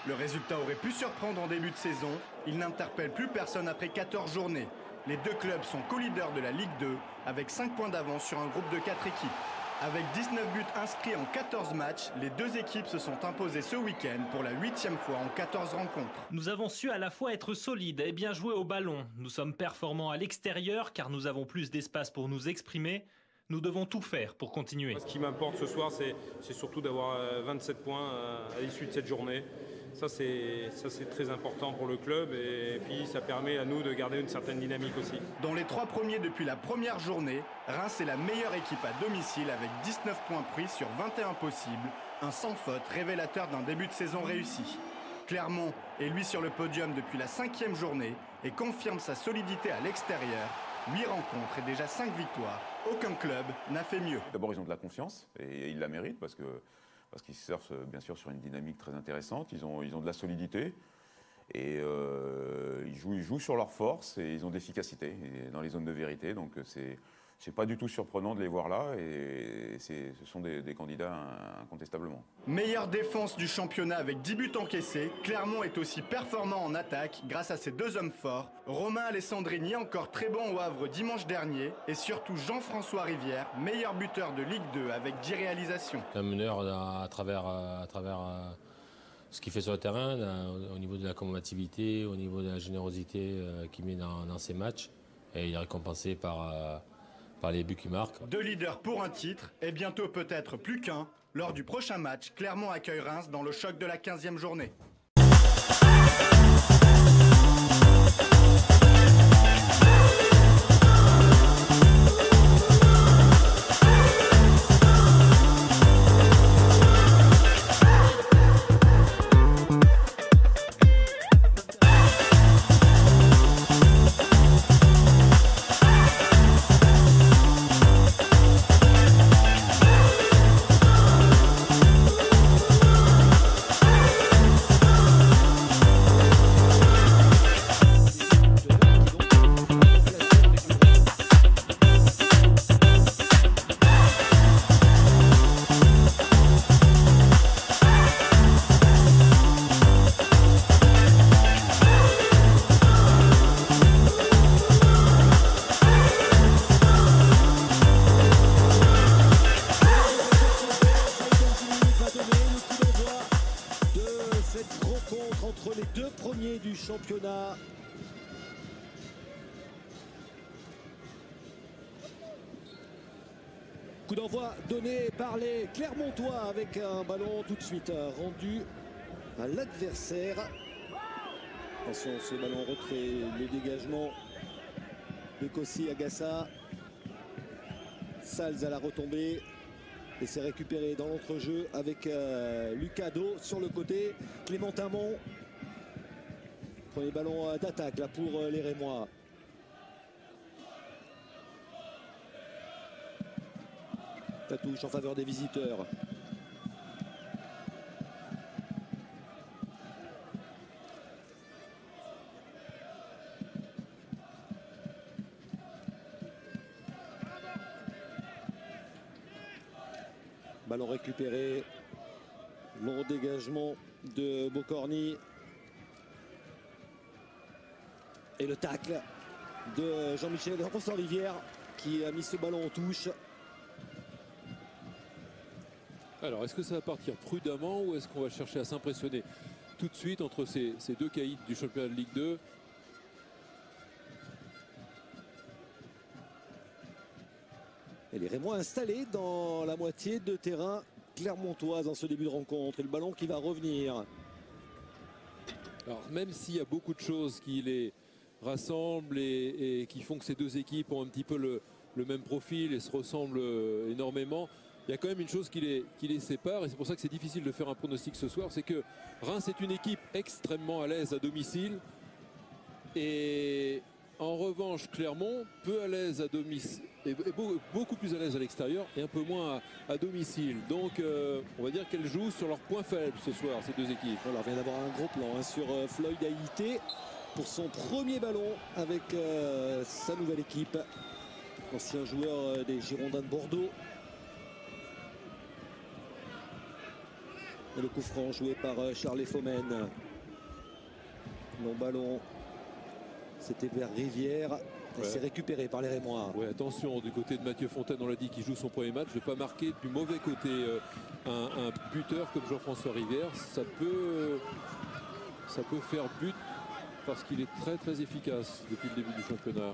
Le résultat aurait pu surprendre en début de saison. Il n'interpelle plus personne après 14 journées. Les deux clubs sont co-leaders de la Ligue 2 avec 5 points d'avance sur un groupe de 4 équipes. Avec 19 buts inscrits en 14 matchs, les deux équipes se sont imposées ce week-end pour la 8e fois en 14 rencontres. Nous avons su à la fois être solides et bien jouer au ballon. Nous sommes performants à l'extérieur car nous avons plus d'espace pour nous exprimer. Nous devons tout faire pour continuer. Ce qui m'importe ce soir, c'est surtout d'avoir 27 points à l'issue de cette journée. Ça, c'est très important pour le club et puis ça permet à nous de garder une certaine dynamique aussi. Dans les 3 premiers depuis la première journée, Reims est la meilleure équipe à domicile avec 19 points pris sur 21 possibles, un sans faute révélateur d'un début de saison réussi. Clermont est lui sur le podium depuis la 5e journée et confirme sa solidité à l'extérieur. 8 rencontres et déjà 5 victoires. Aucun club n'a fait mieux. D'abord, ils ont de la confiance et ils la méritent parce qu'ils surfent bien sûr sur une dynamique très intéressante. Ils ont de la solidité et ils jouent sur leur force et ils ont de l'efficacité dans les zones de vérité. Donc c'est pas du tout surprenant de les voir là et ce sont des candidats incontestablement. Meilleure défense du championnat avec 10 buts encaissés, Clermont est aussi performant en attaque grâce à ses deux hommes forts, Romain Alessandrini encore très bon au Havre dimanche dernier et surtout Jean-François Rivière, meilleur buteur de Ligue 2 avec 10 réalisations. Un meneur à travers ce qu'il fait sur le terrain, au niveau de la combativité, au niveau de la générosité qu'il met dans ses matchs et il est récompensé par les buts qu'il marque. 2 leaders pour un titre et bientôt peut-être plus qu'un. Lors du prochain match, Clermont accueille Reims dans le choc de la 15e journée. Entre les deux premiers du championnat. Coup d'envoi donné par les Clermontois avec un ballon tout de suite rendu à l'adversaire. Attention, ce ballon retrait, le dégagement de Kossi Agassa. Salz à la retombée. Et c'est récupéré dans l'entrejeu avec Lucado sur le côté. Clément Tamon. Premier ballon d'attaque là pour les Rémois. La touche en faveur des visiteurs. Ballon récupéré. Long dégagement de Bocorni. Et le tacle de Jean-Michel Rivière qui a mis ce ballon en touche. Alors, est-ce que ça va partir prudemment ou est-ce qu'on va chercher à s'impressionner tout de suite entre ces deux caïds du championnat de Ligue 2? Et les Rémois installés dans la moitié de terrain clermontoise dans ce début de rencontre. Et le ballon qui va revenir. Alors, même s'il y a beaucoup de choses qui les rassemblent et qui font que ces deux équipes ont un petit peu le même profil et se ressemblent énormément, il y a quand même une chose qui les sépare et c'est pour ça que c'est difficile de faire un pronostic ce soir, c'est que Reims est une équipe extrêmement à l'aise à domicile et en revanche Clermont peu à l'aise à domicile, et beaucoup plus à l'aise à l'extérieur et un peu moins à domicile. Donc on va dire qu'elles jouent sur leurs points faibles ce soir, ces deux équipes. Alors, on vient d'avoir un gros plan sur Floyd Haïté pour son premier ballon avec sa nouvelle équipe. Ancien joueur des Girondins de Bordeaux. Et le coup franc joué par Charles Fomen. Long ballon. C'était vers Rivière. Et c'est récupéré par les Rémois. Ouais, attention, du côté de Mathieu Fontaine, on l'a dit, qui joue son premier match, ne pas marquer du mauvais côté un buteur comme Jean-François Rivière. Ça peut faire but parce qu'il est très très efficace depuis le début du championnat.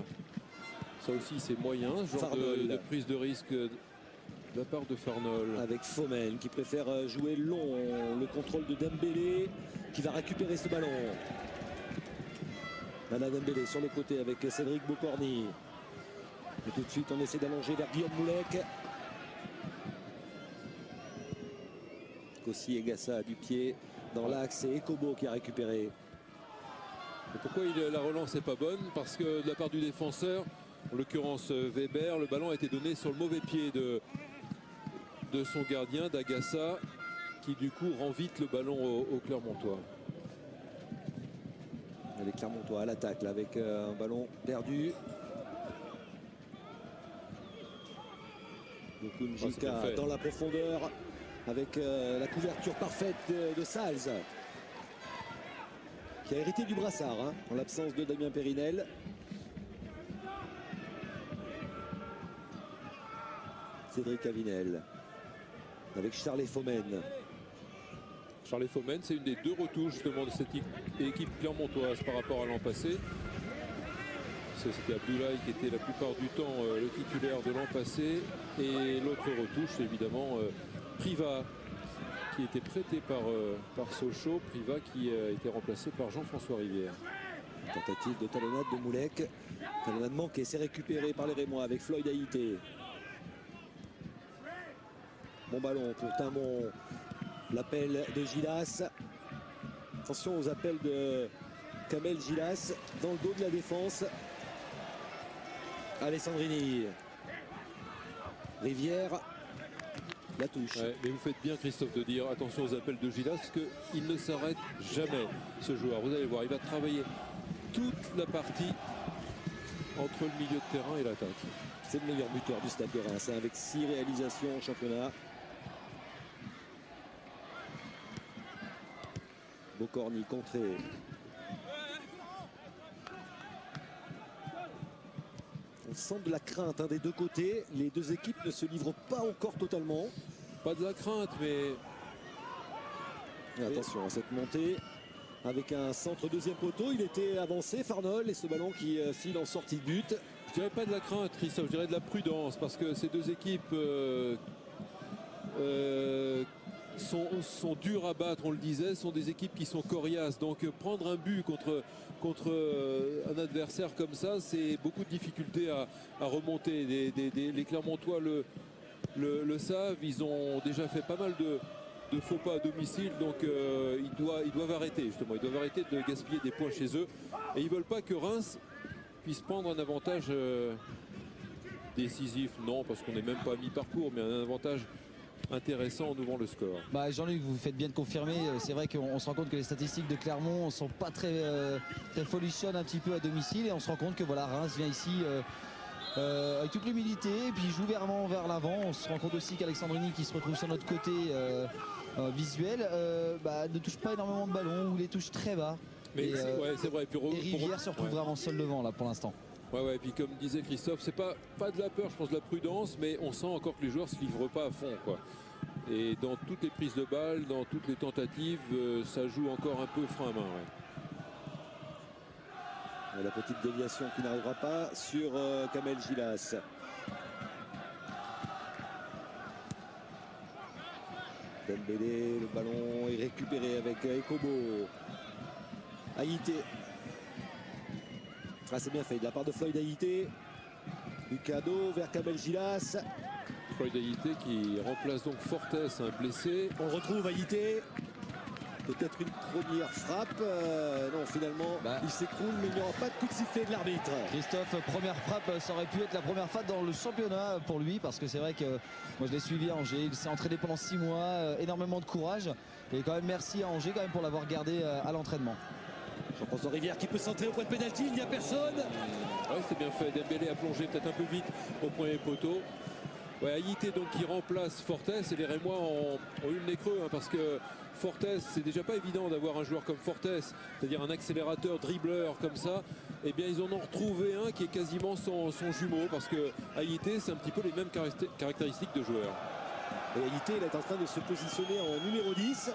Ça aussi, c'est moyen, ce genre de prise de risque de la part de Farnol. Avec Fomen qui préfère jouer long. Le contrôle de Dembélé qui va récupérer ce ballon. Nana Dembélé sur le côté avec Cédric Bocorny. Et tout de suite, on essaie d'allonger vers Guillaume Moulek. Kossi et Gassa du pied dans l'axe. C'est Ekobo qui a récupéré. Et pourquoi la relance n'est pas bonne? Parce que de la part du défenseur, en l'occurrence Weber, le ballon a été donné sur le mauvais pied de son gardien, d'Agassa, qui du coup rend vite le ballon au Clermontois. Les Clermontois à l'attaque là, avec un ballon perdu. Njika dans la profondeur avec la couverture parfaite de Salz, qui a hérité du brassard en l'absence de Damien Périnel. Cédric Avinel avec Charles Fomen. Charles Fomen, c'est une des deux retouches justement de cette équipe clermontoise par rapport à l'an passé. C'était Abdoulaye qui était la plupart du temps le titulaire de l'an passé. Et l'autre retouche, c'est évidemment Priva, qui était prêté par Sochaux. Priva qui a été remplacé par Jean-François Rivière. Tentative de talonnade de Moulek. Talonnade manquée, c'est récupéré par les Rémois avec Floyd Haïté. Bon ballon pour Timon. L'appel de Gilas. Attention aux appels de Kamel Gilas dans le dos de la défense. Alessandrini. Rivière. La touche. Ouais, mais vous faites bien, Christophe, de dire attention aux appels de Gilas, parce qu'il ne s'arrête jamais, ce joueur. Vous allez voir, il va travailler toute la partie entre le milieu de terrain et l'attaque. C'est le meilleur buteur du Stade de Reims, avec 6 réalisations en championnat. Bocorny contré. On sent de la crainte des deux côtés. Les deux équipes ne se livrent pas encore totalement. Pas de la crainte, mais... Et attention à cette montée. Avec un centre deuxième poteau, il était avancé, Farnol, et ce ballon qui file en sortie de but. Je dirais pas de la crainte, Christophe, je dirais de la prudence, parce que ces deux équipes sont dures à battre, on le disait, sont des équipes qui sont coriaces. Donc prendre un but contre un adversaire comme ça, c'est beaucoup de difficultés à remonter. Les Clermontois le savent, ils ont déjà fait pas mal de faux pas à domicile, donc ils doivent arrêter justement, ils doivent arrêter de gaspiller des points chez eux, et ils veulent pas que Reims puisse prendre un avantage décisif, non, parce qu'on n'est même pas à mi-parcours, mais un avantage intéressant en ouvrant le score. Jean-Luc, vous faites bien de confirmer. C'est vrai qu'on se rend compte que les statistiques de Clermont ne sont pas très folichonnes un petit peu à domicile, et on se rend compte que voilà, Reims vient ici avec toute l'humilité et puis joue vraiment vers l'avant. On se rend compte aussi qu'Alexandrini, qui se retrouve sur notre côté visuel, ne touche pas énormément de ballons ou les touche très bas. Mais c'est vrai. Et Rivière se retrouve vraiment seul devant là pour l'instant. Ouais, et puis comme disait Christophe, c'est pas de la peur, je pense de la prudence, mais on sent encore que les joueurs se livrent pas à fond, quoi. Et dans toutes les prises de balles, dans toutes les tentatives, ça joue encore un peu frein à main. Ouais. La petite déviation qui n'arrivera pas sur Kamel Gilas. Dembélé, le ballon est récupéré avec Ekobo. Haïté. C'est bien fait de la part de Floyd Haïté. Lucado vers Kamel Gilas. Floyd Haïté qui remplace donc Fortes, un blessé. On retrouve Haïté. Peut-être une première frappe. Non, finalement, il s'écroule, mais il n'y aura pas de coup de sifflet de l'arbitre. Christophe, première frappe, ça aurait pu être la première frappe dans le championnat pour lui, parce que c'est vrai que moi je l'ai suivi à Angers. Il s'est entraîné pendant 6 mois, énormément de courage. Et quand même merci à Angers quand même pour l'avoir gardé à l'entraînement. Jean-François Rivière qui peut centrer au point de pénalty, il n'y a personne. Ouais, c'est bien fait. Dembélé a plongé peut-être un peu vite au premier poteau. Ouais, Haïté donc qui remplace Fortes, et les Rémois ont eu le nez creux hein, parce que Fortes, c'est déjà pas évident d'avoir un joueur comme Fortes, c'est-à-dire un accélérateur, dribbleur comme ça. Eh bien ils en ont retrouvé un qui est quasiment son jumeau, parce que Haïté c'est un petit peu les mêmes caractéristiques de joueur. Et Haïté il est en train de se positionner en numéro 10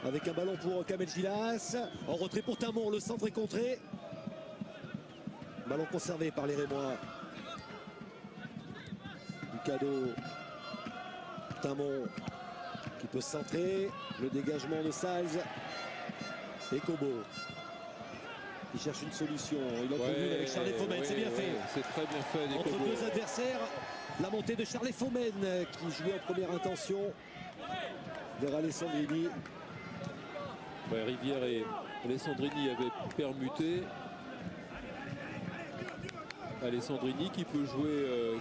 avec un ballon pour Kamel Gilas. En retrait pour Tamon, le centre est contré. Ballon conservé par les Rémois. Du cadeau. Tamon qui peut centrer. Le dégagement de Salz. Et Kobo. Il cherche une solution. Il en trouve une avec Charles Fomen. C'est bien fait. C'est très bien fait. Entre deux adversaires. La montée de Charles Fomen qui jouait en première intention vers Alessandrini. Ouais, Rivière et Alessandrini avaient permuté. Alessandrini qui peut jouer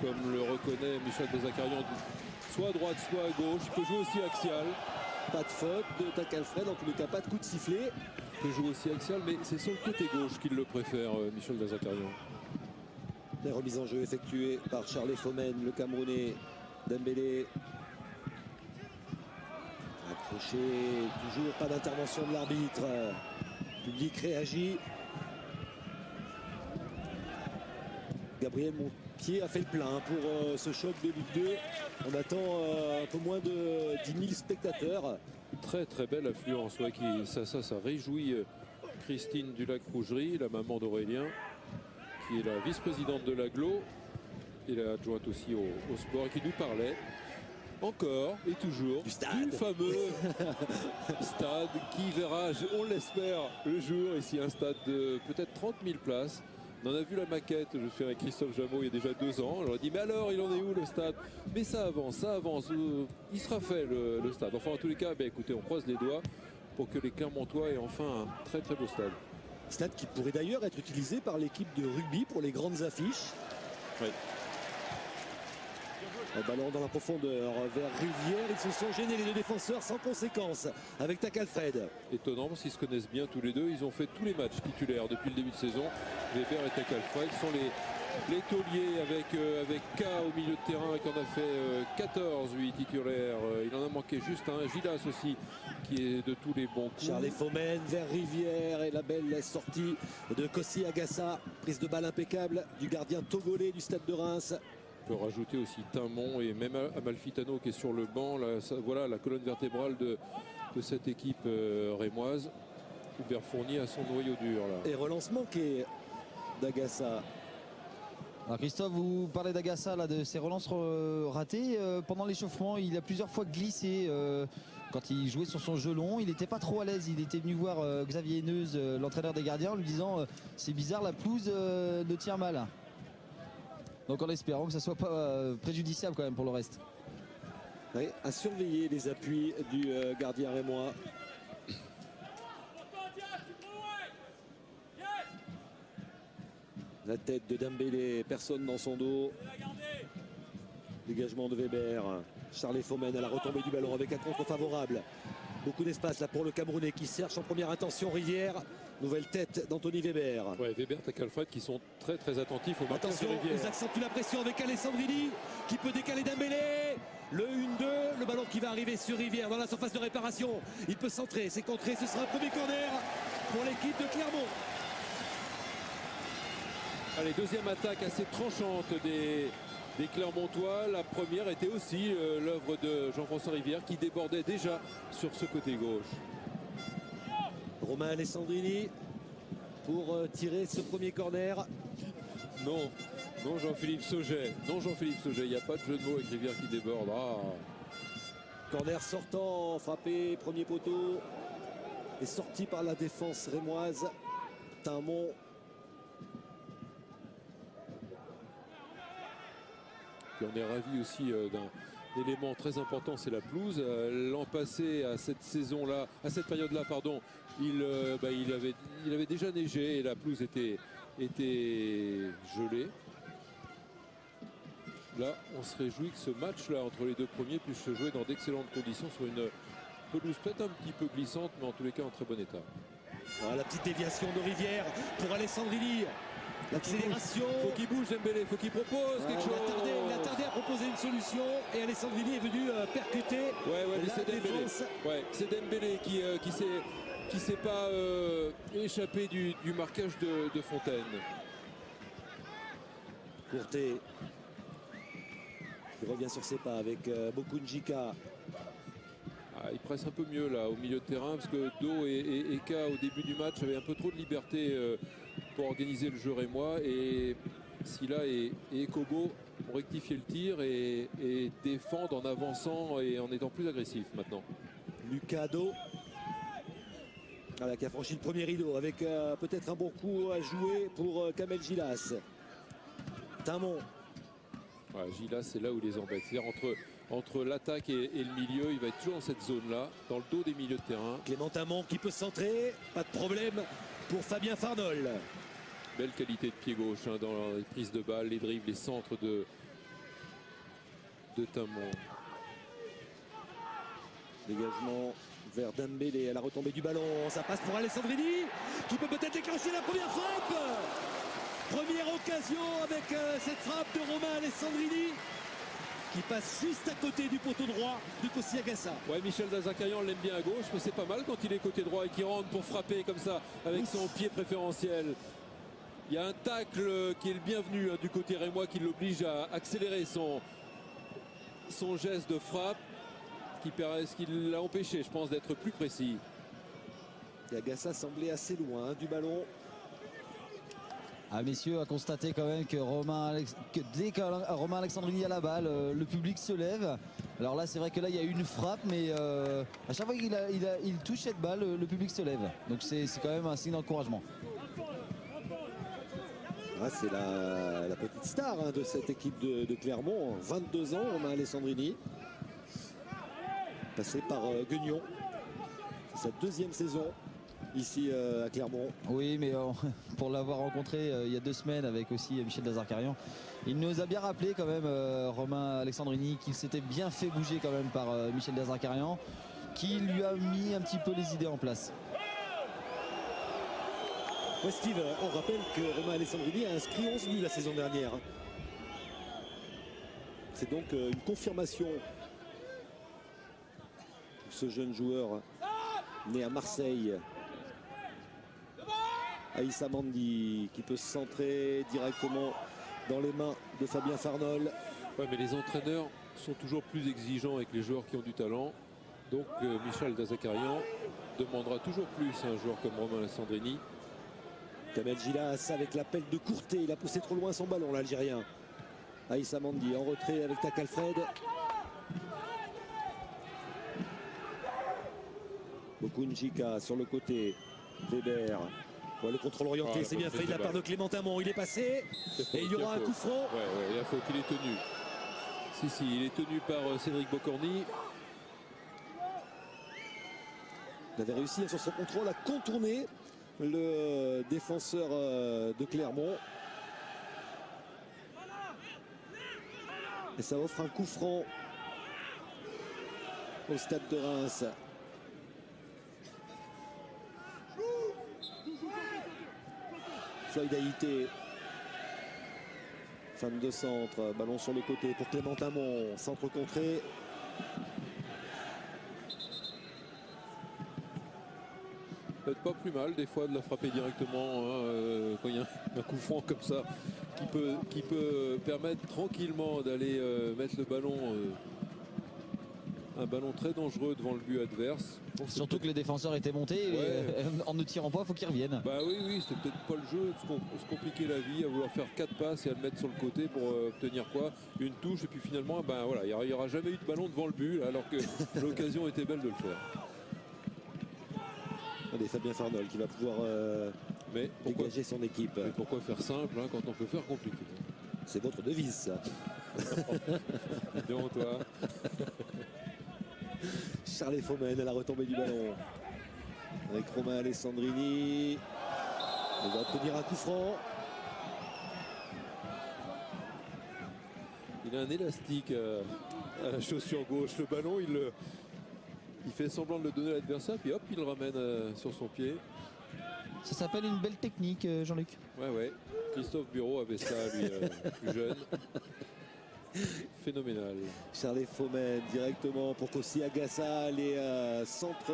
comme le reconnaît Michel Bozacarian, soit à droite soit à gauche. Il peut jouer aussi axial. Pas de faute de Takalfred, en tous les cas pas de coup de sifflet. Il peut jouer aussi axial, mais c'est sur le côté gauche qu'il le préfère, Michel Bozacarian. Les remises en jeu effectuées par Charles Fomen, le Camerounais. Dembélé. Accroché, toujours pas d'intervention de l'arbitre. Le public réagit. Gabriel Montpied a fait le plein pour ce choc de Ligue 2. On attend un peu moins de 10 000 spectateurs. Très très belle affluence, ouais, ça réjouit Christine Dulac-Rougerie, la maman d'Aurélien, qui est la vice-présidente de l'Aglo et la adjointe aussi au sport, et qui nous parlait encore et toujours du fameux stade qui verra, on l'espère, le jour ici, un stade de peut-être 30 000 places. On en a vu la maquette, je suis avec Christophe Jameau il y a déjà 2 ans. On leur a dit mais alors il en est où le stade? Mais ça avance, il sera fait le stade. Enfin en tous les cas, écoutez, on croise les doigts pour que les Clermontois aient enfin un très très beau stade. Stade qui pourrait d'ailleurs être utilisé par l'équipe de rugby pour les grandes affiches. Oui. Un ballon dans la profondeur vers Rivière. Ils se sont gênés les deux défenseurs sans conséquence avec Takalfred. Étonnant parce qu'ils se connaissent bien tous les deux. Ils ont fait tous les matchs titulaires depuis le début de saison. Weber et Takalfred sont les tauliers avec K au milieu de terrain qui en a fait 14, lui, titulaire. Il en a manqué juste un. Gilas aussi qui est de tous les bons coups. Charles Fomen vers Rivière et la belle sortie de Kossi Agassa. Prise de balle impeccable du gardien togolais du stade de Reims. On peut rajouter aussi Timon et même Amalfitano qui est sur le banc. Là, voilà la colonne vertébrale de cette équipe rémoise. Hubert Fournier à son noyau dur. Là. Et relance manqué d'Agassa. Alors Christophe, vous parlez d'Agassa, de ses relances ratées. Pendant l'échauffement, il a plusieurs fois glissé. Quand il jouait sur son jeu long, il n'était pas trop à l'aise. Il était venu voir Xavier Henneuse, l'entraîneur des gardiens, en lui disant c'est bizarre, la pelouse ne tient mal. Donc en espérant que ça ne soit pas préjudiciable quand même pour le reste. Oui, à surveiller les appuis du gardien rémois. La tête de Dembélé, personne dans son dos. Dégagement de Weber. Charles Fomen à la retombée du ballon avec un contre favorable. Beaucoup d'espace là pour le Camerounais qui cherche en première intention Rivière. Nouvelle tête d'Anthony Weber. Ouais, Weber, Takalfred qui sont très très attentifs au marquage de Rivière. Ils accentuent la pression avec Alessandrini qui peut décaler Dembélé. Le 1-2, le ballon qui va arriver sur Rivière dans la surface de réparation. Il peut centrer, c'est contré, ce sera un premier corner pour l'équipe de Clermont. Allez, deuxième attaque assez tranchante des Clermontois. La première était aussi l'œuvre de Jean-François Rivière qui débordait déjà sur ce côté gauche. Romain Alessandrini pour tirer ce premier corner. Non Jean-Philippe Sauget. Non Jean-Philippe Sauget. Il n'y a pas de jeu de mots avec Rivière qui déborde. Corner sortant, frappé, premier poteau. Et sorti par la défense rémoise. Timon. Puis on est ravi aussi d'un élément très important, c'est la pelouse. L'an passé, à cette saison-là, à cette période-là, pardon, il avait déjà neigé et la pelouse était gelée. Là, on se réjouit que ce match-là entre les deux premiers puisse se jouer dans d'excellentes conditions sur une pelouse peut-être un petit peu glissante, mais en tous les cas en très bon état. Voilà la petite déviation de Rivière pour Alessandrini. L'accélération. Faut qu'il bouge Dembélé, faut qu'il propose quelque chose. Il a tardé. une solution et Alessandrini est venu percuter Mais la c'est Dembélé. défense. C'est Dembélé qui s'est pas échappé du marquage de Fontaine. Courté qui revient sur ses pas avec Bokunjika. Il presse un peu mieux là au milieu de terrain parce que Do et Eka au début du match avaient un peu trop de liberté pour organiser le jeu rémois, et Silla et Ekobo ont rectifié le tir et défendent en avançant et en étant plus agressifs maintenant. Lucado qui a franchi le premier rideau avec peut-être un bon coup à jouer pour Kamel Gilas. Timon. Gilas, c'est là où il les embête. C'est-à-dire entre l'attaque et le milieu, il va être toujours dans cette zone-là, dans le dos des milieux de terrain. Clément Timon qui peut centrer, pas de problème pour Fabien Farnol. Belle qualité de pied gauche dans les prises de balles, les dribbles, les centres de Timon. Dégagement vers Dembélé à la retombée du ballon. Ça passe pour Alessandrini qui peut peut-être déclencher la première frappe. Première occasion avec cette frappe de Romain Alessandrini qui passe juste à côté du poteau droit de Kossi Agassa. Michel Dazakarian l'aime bien à gauche, mais c'est pas mal quand il est côté droit et qu'il rentre pour frapper comme ça avec son pied préférentiel. Il y a un tacle qui est le bienvenu du côté rémois qui l'oblige à accélérer son geste de frappe, ce qui l'a empêché, je pense, d'être plus précis. Et Agassa semblait assez loin du ballon. Messieurs, à constater quand même que dès que Romain Alessandrini a la balle, le public se lève. Alors là, c'est vrai que là, il y a eu une frappe, mais à chaque fois qu'il touche cette balle, le public se lève. Donc c'est quand même un signe d'encouragement. C'est la petite star de cette équipe de Clermont, 22 ans, Romain Alessandrini. Passé par Guignon. C'est sa deuxième saison ici à Clermont. Oui, mais pour l'avoir rencontré il y a 2 semaines avec aussi Michel Dazakarian, il nous a bien rappelé quand même, Romain Alessandrini, qu'il s'était bien fait bouger quand même par Michel Dazakarian, qui lui a mis un petit peu les idées en place. Steve, on rappelle que Romain Alessandrini a inscrit 11 buts la saison dernière. C'est donc une confirmation pour ce jeune joueur né à Marseille. Aïssa Mandi qui peut se centrer directement dans les mains de Fabien Farnol. Mais les entraîneurs sont toujours plus exigeants avec les joueurs qui ont du talent. Donc Michel Dazakarian demandera toujours plus à un joueur comme Romain Alessandrini. Kamel Gilas avec l'appel de Courté. Il a poussé trop loin son ballon, l'Algérien. Aïssa Mandi en retrait avec Tac Alfred. Bokunjika sur le côté. Weber. Le contrôle orienté, c'est bien fait de la part de Clément Timon. Il est passé. Et il y aura un coup franc. Il a faute, il est tenu. Si, il est tenu par Cédric Bocorny. Il avait réussi sur son contrôle à contourner le défenseur de Clermont. Et ça offre un coup franc au stade de Reims. Floyd Haïté. Fan de centre, ballon sur le côté pour Clément Timon, centre contré. Peut-être pas plus mal des fois de la frapper directement quand il y a un coup franc comme ça qui peut permettre tranquillement d'aller mettre le ballon, un ballon très dangereux devant le but adverse. Surtout que les défenseurs étaient montés et en ne tirant pas, il faut qu'ils reviennent. Oui, c'était peut-être pas le jeu, se compliquer la vie à vouloir faire 4 passes et à le mettre sur le côté pour obtenir quoi, une touche, et puis finalement il n'y aura jamais eu de ballon devant le but alors que l'occasion était belle de le faire. Allez, Fabien Farnol qui va pouvoir dégager son équipe. Mais pourquoi faire simple quand on peut faire compliqué? C'est votre devise, ça. Dis donc, toi. Charles Fomen à la retombée du ballon. Avec Romain Alessandrini. Il va obtenir un coup franc. Il a un élastique à la chaussure gauche. Le ballon, il fait semblant de le donner à l'adversaire, puis hop, il le ramène sur son pied. Ça s'appelle une belle technique, Jean-Luc. Ouais. Christophe Bureau avait ça, lui, plus jeune. phénoménal. Charles Faumen directement pour Kossi Agassa. Les centres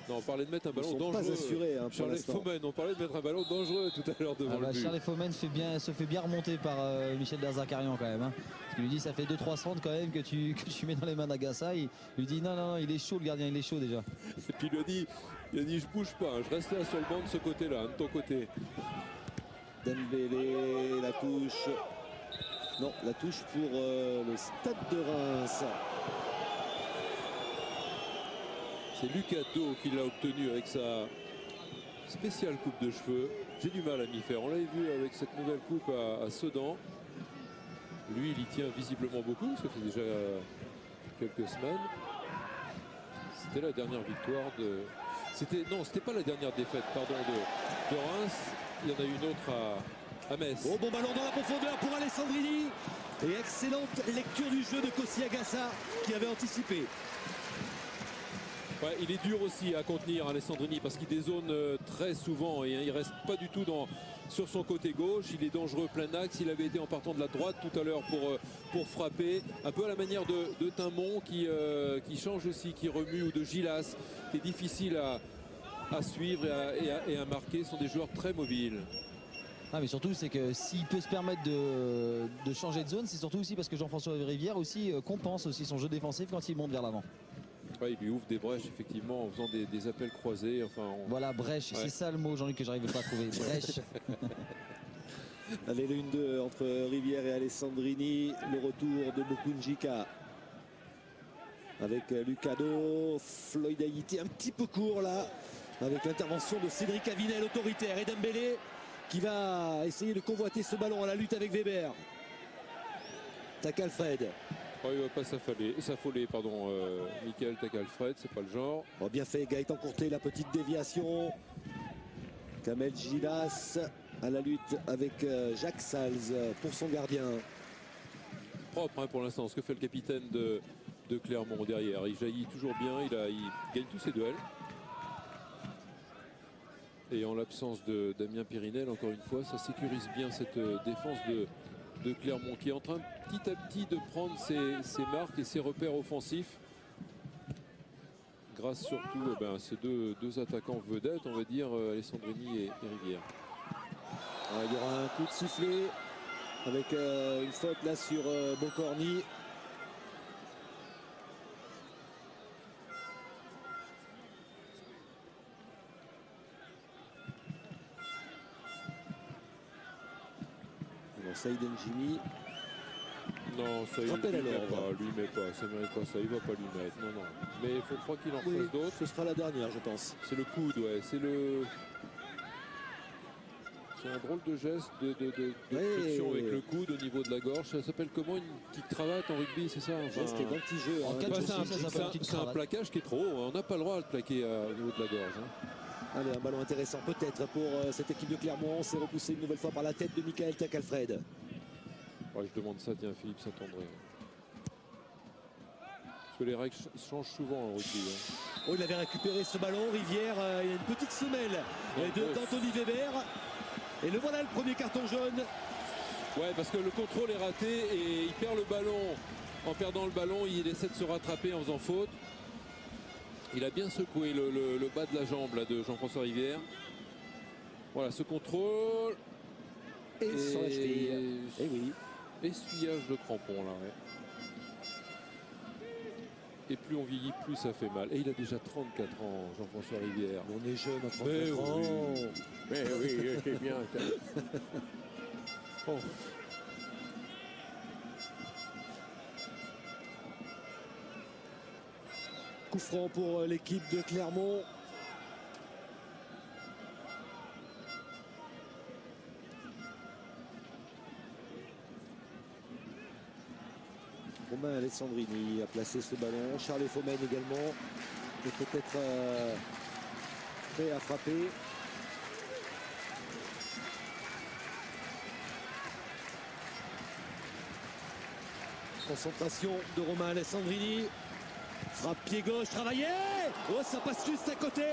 Non, on parlait de mettre un ballon sont dangereux. pas assurés, hein, pour Charles l'instant. Faumen, on parlait de mettre un ballon dangereux tout à l'heure devant le but. Charles Faumen se fait bien remonter par Michel Derzakarian quand même. Hein. Parce qu'il lui dit ça fait 2-3 centres quand même que tu mets dans les mains d'Agassa. Il lui dit non, il est chaud le gardien, il est chaud déjà. Et puis il a dit je bouge pas, hein, je reste là sur le banc de ce côté-là, hein, de ton côté. Dembélé, la touche. Non, la touche pour le Stade de Reims. C'est Lucas Do qui l'a obtenu avec sa spéciale coupe de cheveux. J'ai du mal à m'y faire. On l'avait vu avec cette nouvelle coupe à Sedan. Lui, il y tient visiblement beaucoup. Ça fait déjà quelques semaines. C'était la dernière victoire de... Non, c'était pas la dernière défaite, pardon, de Reims. Il y en a une autre à Metz. Oh, bon ballon dans la profondeur pour Alessandrini. Et excellente lecture du jeu de Kossi Agassa qui avait anticipé. Ouais, il est dur aussi à contenir Alessandrini parce qu'il dézone très souvent et il reste pas du tout sur son côté gauche. Il est dangereux plein axe. Il avait été en partant de la droite tout à l'heure pour frapper. Un peu à la manière de Timon qui change aussi, qui remue, ou de Gilas qui est difficile à suivre et à marquer. Ce sont des joueurs très mobiles. Ah, mais surtout c'est que s'il peut se permettre de changer de zone, c'est surtout aussi parce que Jean-François Rivière aussi compense aussi son jeu défensif quand il monte vers l'avant. Ouais, il lui ouvre des brèches effectivement en faisant des appels croisés. Enfin, Voilà, brèche, ouais. C'est ça le mot, Jean-Luc, que j'arrive pas à trouver. Brèche. Allez, l'une deux entre Rivière et Alessandrini. Le retour de Bokunjika avec Lucado. Floyd Haïti un petit peu court là, avec l'intervention de Cédric Avinel, autoritaire, et Dembélé qui va essayer de convoiter ce ballon à la lutte avec Weber. Takalfred. Oh, il ne va pas s'affoler, pardon, Michael Takalfred, c'est pas le genre. Oh, bien fait, Gaëtan Courtet, la petite déviation. Kamel Gilas à la lutte avec Jacques Salz pour son gardien. Propre hein, pour l'instant, ce que fait le capitaine de Clermont derrière. Il jaillit toujours bien, il gagne tous ses duels. Et en l'absence de Damien Périnel, encore une fois, ça sécurise bien cette défense de Clermont qui est en train petit à petit de prendre ses marques et ses repères offensifs grâce surtout à ces deux attaquants vedettes, on va dire, Alessandrini et Rivière. Il y aura un coup de sifflet avec une faute là sur Bocorni. Saïd Njimi. Non, ça il ne lui met pas, ça mérite pas ça, il va pas lui mettre, non. Mais il faut pas qu'il en fasse d'autres. Ce sera la dernière, je pense. C'est le coude, ouais, c'est un drôle de geste de flexion avec le coude au niveau de la gorge. Ça s'appelle comment, une petite cravate en rugby, c'est ça enfin, c'était un petit jeu. C'est un plaquage qui est trop haut, on n'a pas le droit de le plaquer au niveau de la gorge. Hein. Allez, un ballon intéressant peut-être pour cette équipe de Clermont. C'est repoussé une nouvelle fois par la tête de Michael Takalfred. Ouais, je demande ça, tiens, Philippe Saint-André. Parce que les règles changent souvent en rugby. Hein. Oh, il avait récupéré ce ballon, Rivière. Il y a une petite semelle d'Anthony Weber. Et le voilà, le premier carton jaune. Ouais, parce que le contrôle est raté et il perd le ballon. En perdant le ballon, il essaie de se rattraper en faisant faute. Il a bien secoué le bas de la jambe là, de Jean-François Rivière. Voilà, ce contrôle. Et sur la cheville. Et oui. Essuyage de crampon là. Ouais. Et plus on vieillit, plus ça fait mal. Et il a déjà 34 ans, Jean-François Rivière. On est jeune à 34 ans. Mais oui, c'est bien. Oh. Coup franc pour l'équipe de Clermont. Romain Alessandrini a placé ce ballon. Charles Faumen également est peut-être prêt à frapper. Concentration de Romain Alessandrini. Frappe pied gauche, travaillé. Oh, ça passe juste à côté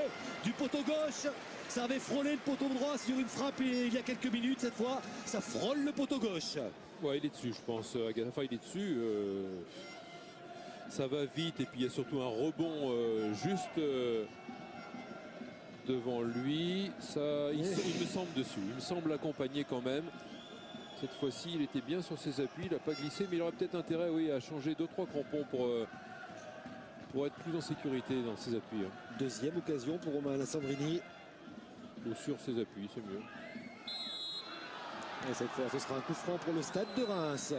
du poteau gauche. Ça avait frôlé le poteau droit sur une frappe il y a quelques minutes. Cette fois, ça frôle le poteau gauche. Ouais, il est dessus, je pense. Enfin, il est dessus. Ça va vite et puis il y a surtout un rebond juste devant lui. Ça, il me semble dessus. Il me semble accompagné quand même. Cette fois-ci, il était bien sur ses appuis. Il n'a pas glissé, mais il aurait peut-être intérêt, oui, à changer 2-3 crampons pour être plus en sécurité dans ses appuis. Deuxième occasion pour Romain Alessandrini. Ou sur ses appuis, c'est mieux. Et cette fois, ce sera un coup franc pour le Stade de Reims.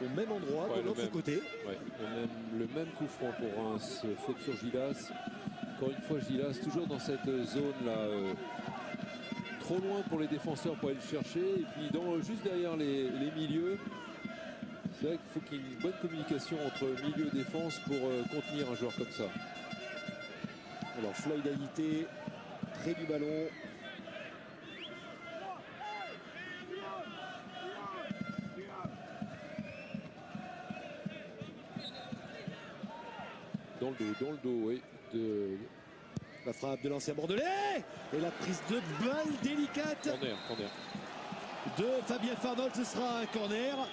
Au même endroit, de l'autre côté. Ouais, le même coup franc pour Reims. Faute sur Gilas. Encore une fois, Gilas, toujours dans cette zone-là. Trop loin pour les défenseurs pour aller le chercher. Et puis juste derrière les milieux, c'est vrai qu'il faut qu'il y ait une bonne communication entre milieu et défense pour contenir un joueur comme ça. Alors Floyd Haïté, près du ballon. Dans le dos, oui. La frappe de l'ancien Bordelais. Et la prise de balle délicate. Corner. De Fabien Farnold, ce sera un corner.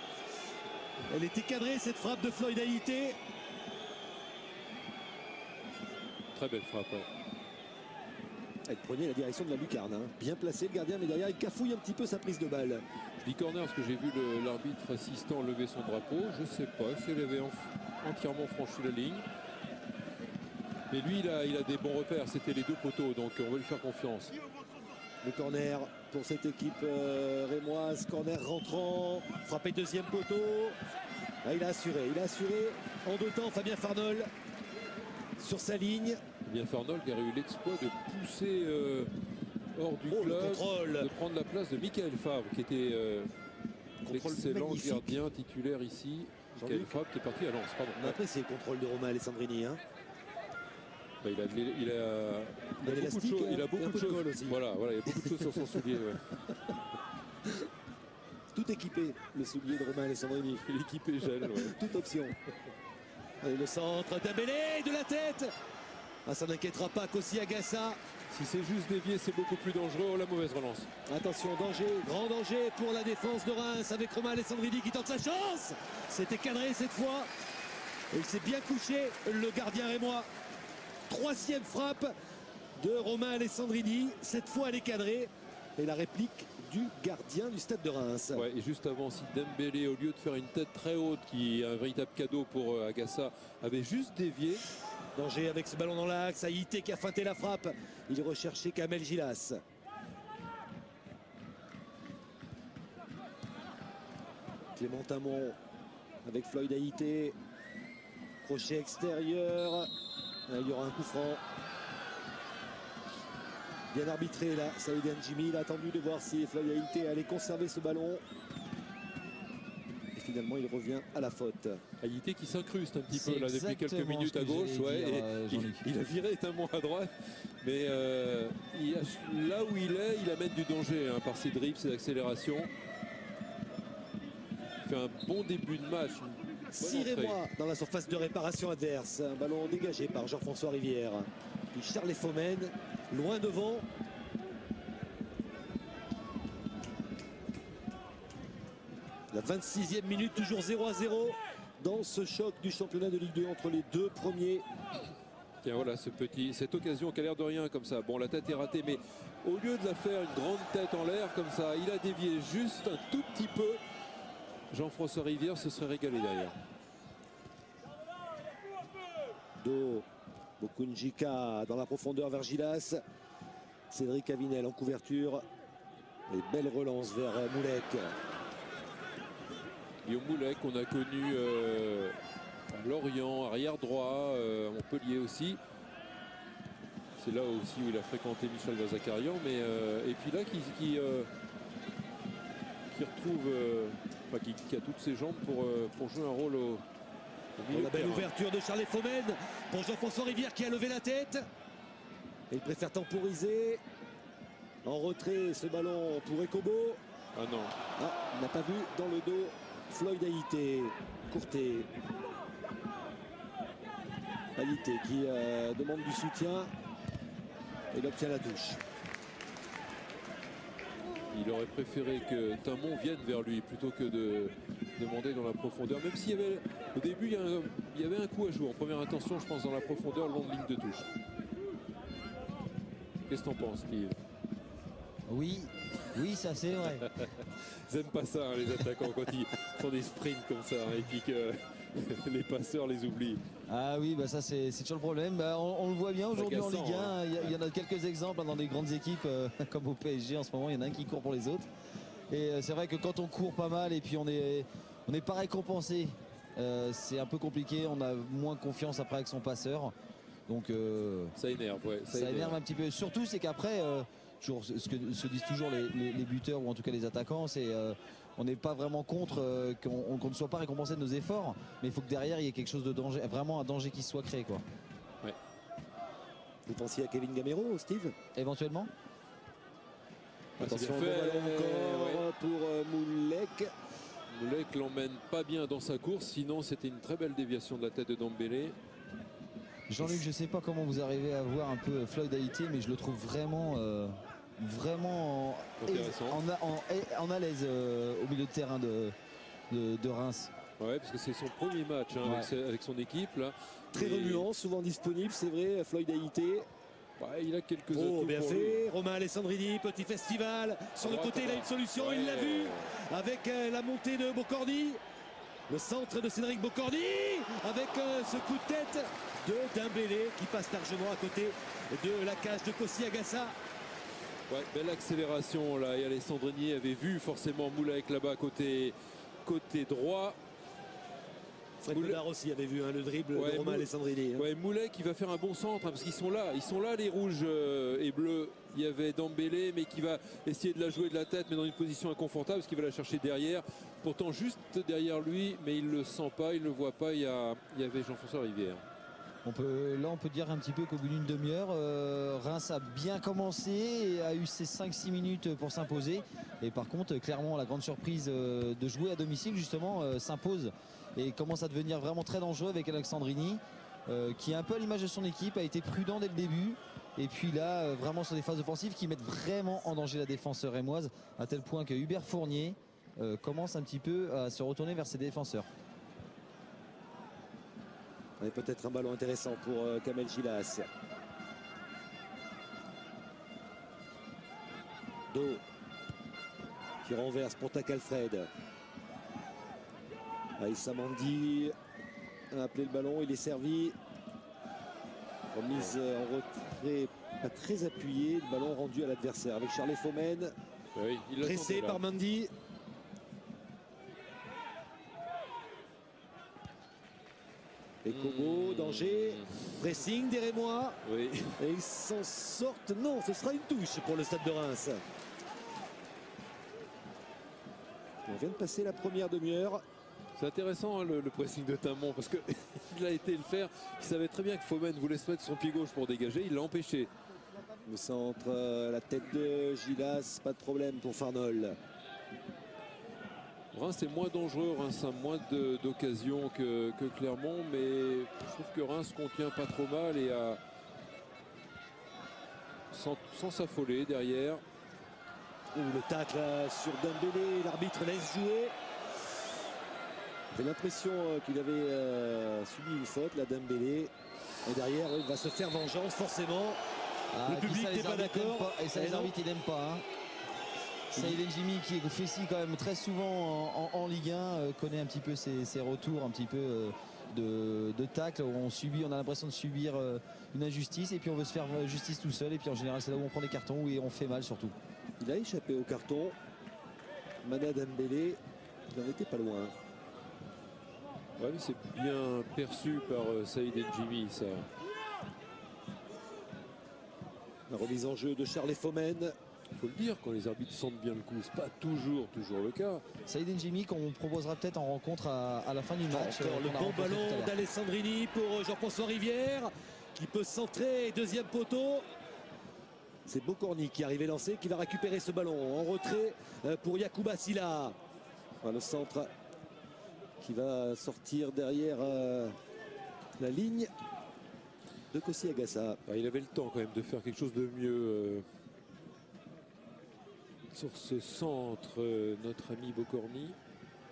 Elle était cadrée, cette frappe de Floyd Haïté. Très belle frappe. Ouais. Elle prenait la direction de la lucarne. Hein. Bien placé le gardien, mais derrière il cafouille un petit peu sa prise de balle. Je dis corner parce que j'ai vu l'arbitre assistant lever son drapeau. Je ne sais pas si elle avait entièrement franchi la ligne. Mais lui, il a des bons repères. C'était les deux poteaux, donc on va lui faire confiance. Le corner pour cette équipe rémoise. Corner rentrant. Frappé deuxième poteau. Là, il a assuré en deux temps Fabien Farnold sur sa ligne. Fabien Farnold qui a eu l'exploit de pousser hors du club, de prendre la place de Michael Fabre, qui était l'excellent gardien titulaire ici. Michael Fabre qui est parti à Lens. Pardon. On a apprécié le contrôle de Romain Alessandrini. Hein. Bah, il a beaucoup de choses aussi. Voilà, il y a beaucoup de choses sur son soulier. Ouais. Tout équipé, le soulier de Romain Alessandrini. L'équipé gel, ouais. Toute option. Et le centre, Dembélé de la tête. Ah, ça n'inquiétera pas Kossi Agassa. Si c'est juste dévié, c'est beaucoup plus dangereux. Oh, la mauvaise relance. Attention, danger, grand danger pour la défense de Reims avec Romain Alessandrini qui tente sa chance. C'était cadré cette fois. Et il s'est bien couché, le gardien rémois. Troisième frappe de Romain Alessandrini. Cette fois, elle est cadrée. Et la réplique du gardien du Stade de Reims. Ouais, et juste avant, si Dembélé, au lieu de faire une tête très haute, qui est un véritable cadeau pour Agassa, avait juste dévié. Danger avec ce ballon dans l'axe. Haïté qui a feinté la frappe. Il recherchait Kamel Gilas. Clément Tamon avec Floyd Haïté. Crochet extérieur. Il y aura un coup franc. Bien arbitré là, Saïd Njimi. Il a attendu de voir si Floyd Haïté allait conserver ce ballon. Et finalement, il revient à la faute. Haïté qui s'incruste un petit peu là depuis quelques minutes à gauche. Ouais, il a viré un mot à droite. Mais là où il est, il amène du danger par ses dribbles, ses accélérations. Il fait un bon début de match. Sirémois dans la surface de réparation adverse. Un ballon dégagé par Jean-François Rivière. Puis Charles Fomen, loin devant. La 26e minute, toujours 0-0 dans ce choc du championnat de Ligue 2 entre les deux premiers. Tiens, voilà cette occasion qui a l'air de rien comme ça. Bon, la tête est ratée, mais au lieu de la faire une grande tête en l'air comme ça, il a dévié juste un tout petit peu. Jean-François Rivière se serait régalé derrière. Do Bokunjika dans la profondeur vers Gilas. Cédric Avinel en couverture. Et belle relance vers Moulek. Guillaume Moulek, on a connu à Lorient, arrière droit, à Montpellier aussi. C'est là aussi où il a fréquenté Michel Vazakarian. Mais et puis là, qui retrouve, qui a toutes ses jambes pour jouer un rôle au milieu. La belle ouverture de Charles Fomen pour Jean-François Rivière qui a levé la tête. Et il préfère temporiser. En retrait, ce ballon pour Ekobo. Ah non. Ah, il n'a pas vu dans le dos Floyd Haïté. Courté. Alité qui demande du soutien. Et il obtient la touche. Il aurait préféré que Tamon vienne vers lui plutôt que de demander dans la profondeur. Même s'il y avait, au début, il y avait un coup à jouer en première intention, je pense, dans la profondeur, longue ligne de touche. Qu'est-ce que t'en penses, Steve? Oui, ça c'est vrai. Ils n'aiment pas ça, hein, les attaquants, quand ils font des sprints comme ça, hein, et puis que les passeurs les oublient. Ah oui, bah ça c'est toujours le problème. Bah, on le voit bien aujourd'hui en agaçant, Ligue 1. Il y en a quelques exemples dans des grandes équipes comme au PSG en ce moment. Il y en a un qui court pour les autres. Et c'est vrai que quand on court pas mal et puis on n'est pas récompensé, c'est un peu compliqué. On a moins confiance après avec son passeur. Donc ça énerve, ouais. Ça énerve un petit peu. Surtout c'est qu'après, toujours, ce que se disent toujours les buteurs ou en tout cas les attaquants, c'est on n'est pas vraiment contre qu'on ne soit pas récompensé de nos efforts, mais il faut que derrière il y ait quelque chose de danger, vraiment un danger qui soit créé, quoi. Ouais. Vous pensiez à Kevin Gamero, Steve? Éventuellement. Attention, bien bon fait, ballon encore ouais. pour Moulek. Moulek l'emmène pas bien dans sa course, sinon c'était une très belle déviation de la tête de Dembélé. Jean-Luc, je ne sais pas comment vous arrivez à voir un peu Floyd Haïté, mais je le trouve vraiment intéressant, en à l'aise au milieu de terrain de Reims. Ouais, parce que c'est son premier match hein, Ouais. avec son équipe là. Très remuant, souvent disponible, c'est vrai, Floyd Haïté. Ouais, il a quelques Oh, atouts bien pour fait, lui. Romain Alessandrini, petit festival. Sur le côté, il a une solution, Ouais. il l'a vu. Avec la montée de Bocordi. Le centre de Cédric Bocordi. Avec ce coup de tête de Dembélé qui passe largement à côté de la cage de Kossi Agassa. Ouais, belle accélération là. Et Alessandrini avait vu forcément Moulek là-bas côté droit. Fred Godard aussi avait vu le dribble de Romain Alessandrini. Ouais, Moulek qui va faire un bon centre hein, parce qu'ils sont là les rouges et bleus. Il y avait Dembélé mais qui va essayer de la jouer de la tête mais dans une position inconfortable parce qu'il va la chercher derrière. Pourtant juste derrière lui mais il le sent pas, il le voit pas. Il y avait Jean-François Rivière. On peut dire un petit peu qu'au bout d'une demi-heure, Reims a bien commencé et a eu ses 5-6 minutes pour s'imposer. Et par contre, Clermont, la grande surprise de jouer à domicile, justement, s'impose et commence à devenir vraiment très dangereux avec Alessandrini, qui est un peu à l'image de son équipe, a été prudent dès le début. Et puis là, vraiment sur des phases offensives qui mettent vraiment en danger la défense rémoise, à tel point que Hubert Fournier commence un petit peu à se retourner vers ses défenseurs. Et peut-être un ballon intéressant pour Kamel Gilas. Do qui renverse pour Tak Alfred. Aïssa Mandi a appelé le ballon, il est servi. Remise en retrait, pas très appuyé. Le ballon rendu à l'adversaire avec Charles Fomen. Oui, il pressé par Mandi. Et Kobo, danger, pressing des Rémois. Oui. Et ils s'en sortent. Non, ce sera une touche pour le Stade de Reims. On vient de passer la première demi-heure. C'est intéressant hein, le pressing de Tamon parce qu'il a été le faire. Il savait très bien que Fomen voulait se mettre son pied gauche pour dégager. Il l'a empêché. Le centre, la tête de Gilas, pas de problème pour Farnol. Reims est moins dangereux, Reims a moins d'occasions que Clermont, mais je trouve que Reims contient pas trop mal et sans s'affoler derrière. Le tacle sur Dembélé, l'arbitre laisse jouer. J'ai l'impression qu'il avait subi une faute, la Dembélé. Et derrière, il va se faire vengeance forcément. Le public n'est pas d'accord. Et ça, les arbitres, ils n'aiment pas. Hein. Saïd El Jimi qui fait ci quand même très souvent en Ligue 1 connaît un petit peu ses retours un petit peu de tacle où on a l'impression de subir une injustice et puis on veut se faire justice tout seul et puis en général c'est là où on prend des cartons et on fait mal surtout. Il a échappé au carton. Mana Dembélé, il en était pas loin. Ouais, mais c'est bien perçu par Saïd El Jimi ça. La remise en jeu de Charles Fomen. Il faut le dire, quand les arbitres sentent bien le coup, c'est pas toujours le cas. Saïd El Jimi qu'on proposera peut-être en rencontre à la fin du match. Le bon ballon d'Alessandrini pour Jean-François Rivière qui peut centrer, deuxième poteau. C'est Bocorni qui arrive lancé, qui va récupérer ce ballon en retrait pour Yacouba Silla. Enfin, le centre qui va sortir derrière la ligne. de Kossi Agassa. Il avait le temps quand même de faire quelque chose de mieux sur ce centre. Notre ami Bocorni.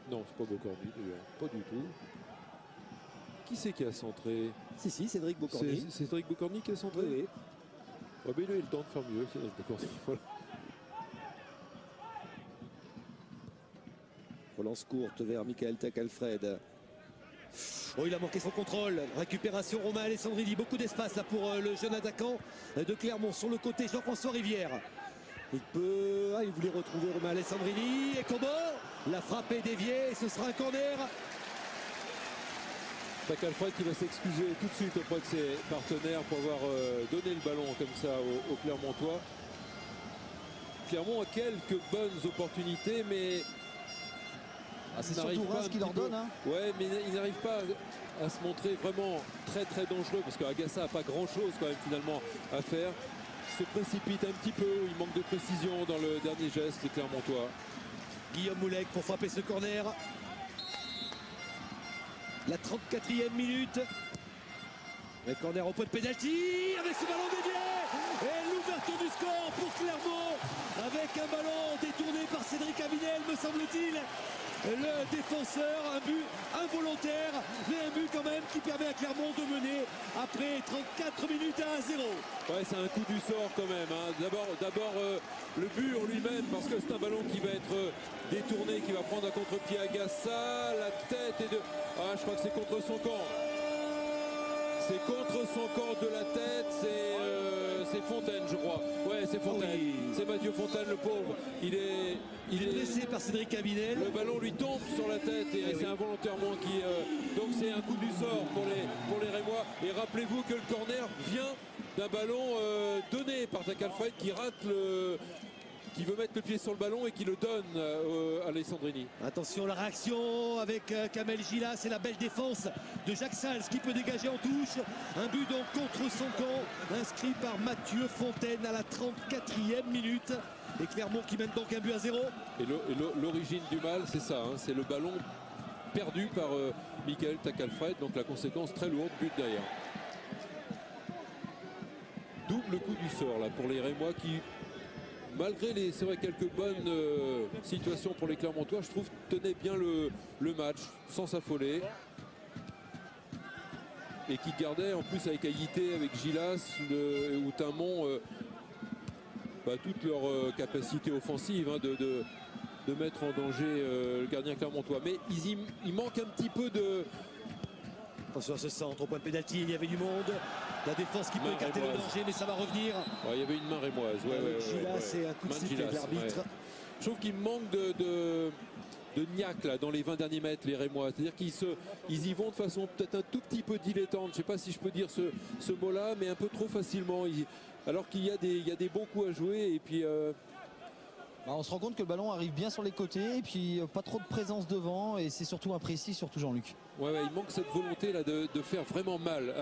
Non, c'est pas Bocorni d'ailleurs, pas du tout. Qui c'est qui a centré? Si, Cédric Bocorni. C'est Cédric Bocorni qui a centré? Oui. Oh, ben, il a eu le temps de faire mieux, Cédric Bocorni. Voilà. Relance courte vers Michael Takalfred. Oh, il a manqué son contrôle. Récupération Romain Alessandrini. Beaucoup d'espace là pour le jeune attaquant de Clermont. Sur le côté, Jean-François Rivière. Il peut. Il voulait retrouver Romain Alessandrini. Et Combo. La frappe est déviée. Ce sera un corner. Takalfred qui va s'excuser tout de suite auprès de ses partenaires pour avoir donné le ballon comme ça aux Clermontois. Clermont a quelques bonnes opportunités, mais c'est surtout Reims qui leur donne. Hein. Ouais, mais il n'arrive pas à se montrer vraiment très très dangereux parce qu'Agassa n'a pas grand chose quand même finalement à faire. Il se précipite un petit peu, il manque de précision dans le dernier geste, les Clermontois. Guillaume Moulec pour frapper ce corner. La 34e minute. Le corner au point de pénalty avec ce ballon dévié. Et l'ouverture du score pour Clermont avec un ballon détourné par Cédric Avinel, me semble-t-il. Le défenseur, un but involontaire, mais un but quand même qui permet à Clermont de mener après 34 minutes à 1-0. Ouais, c'est un coup du sort quand même. Hein. D'abord le but en lui-même, parce que c'est un ballon qui va être détourné, qui va prendre à contre-pied Agassa. La tête est de... Ah, je crois que c'est contre son camp. C'est contre son camp de la tête, c'est Fontaine, je crois. Ouais, c'est Fontaine. Oui. C'est Mathieu Fontaine, le pauvre. Il est blessé par Cédric Avinel. Le ballon lui tombe sur la tête et c'est involontairement qui... donc c'est un coup du sort pour les Rémois. Et rappelez-vous que le corner vient d'un ballon donné par Takalfred qui rate qui veut mettre le pied sur le ballon et qui le donne à Alessandrini. Attention la réaction avec Kamel Gilas et la belle défense de Jacques Sals qui peut dégager en touche. Un but donc contre son camp, inscrit par Mathieu Fontaine à la 34e minute. Et Clermont qui mène donc un but à 0. Et l'origine du mal, c'est ça, hein, c'est le ballon perdu par Michael Takalfred. Donc la conséquence très lourde, but derrière. Double coup du sort là pour les Rémois qui... Malgré c'est vrai, quelques bonnes situations pour les Clermontois, je trouve tenaient bien le match sans s'affoler. Et qui gardaient en plus avec Aïté, avec Gilas ou Timon toute leur capacité offensive hein, de mettre en danger le gardien clermontois. Mais il manque un petit peu de... Attention à ce centre, au point de pénalty, il y avait du monde. La défense qui peut écarter le danger, mais ça va revenir. Ouais, il y avait une main rémoise. C'est un coup de sifflet de l'arbitre. Je trouve qu'il manque de niaque là, dans les 20 derniers mètres, les Rémois. C'est-à-dire qu'ils y vont de façon peut-être un tout petit peu dilettante. Je ne sais pas si je peux dire ce mot-là, mais un peu trop facilement. Alors qu'il y a des bons coups à jouer. Et puis... on se rend compte que le ballon arrive bien sur les côtés et puis pas trop de présence devant et c'est surtout imprécis, surtout Jean-Luc. Ouais, il manque cette volonté là de faire vraiment mal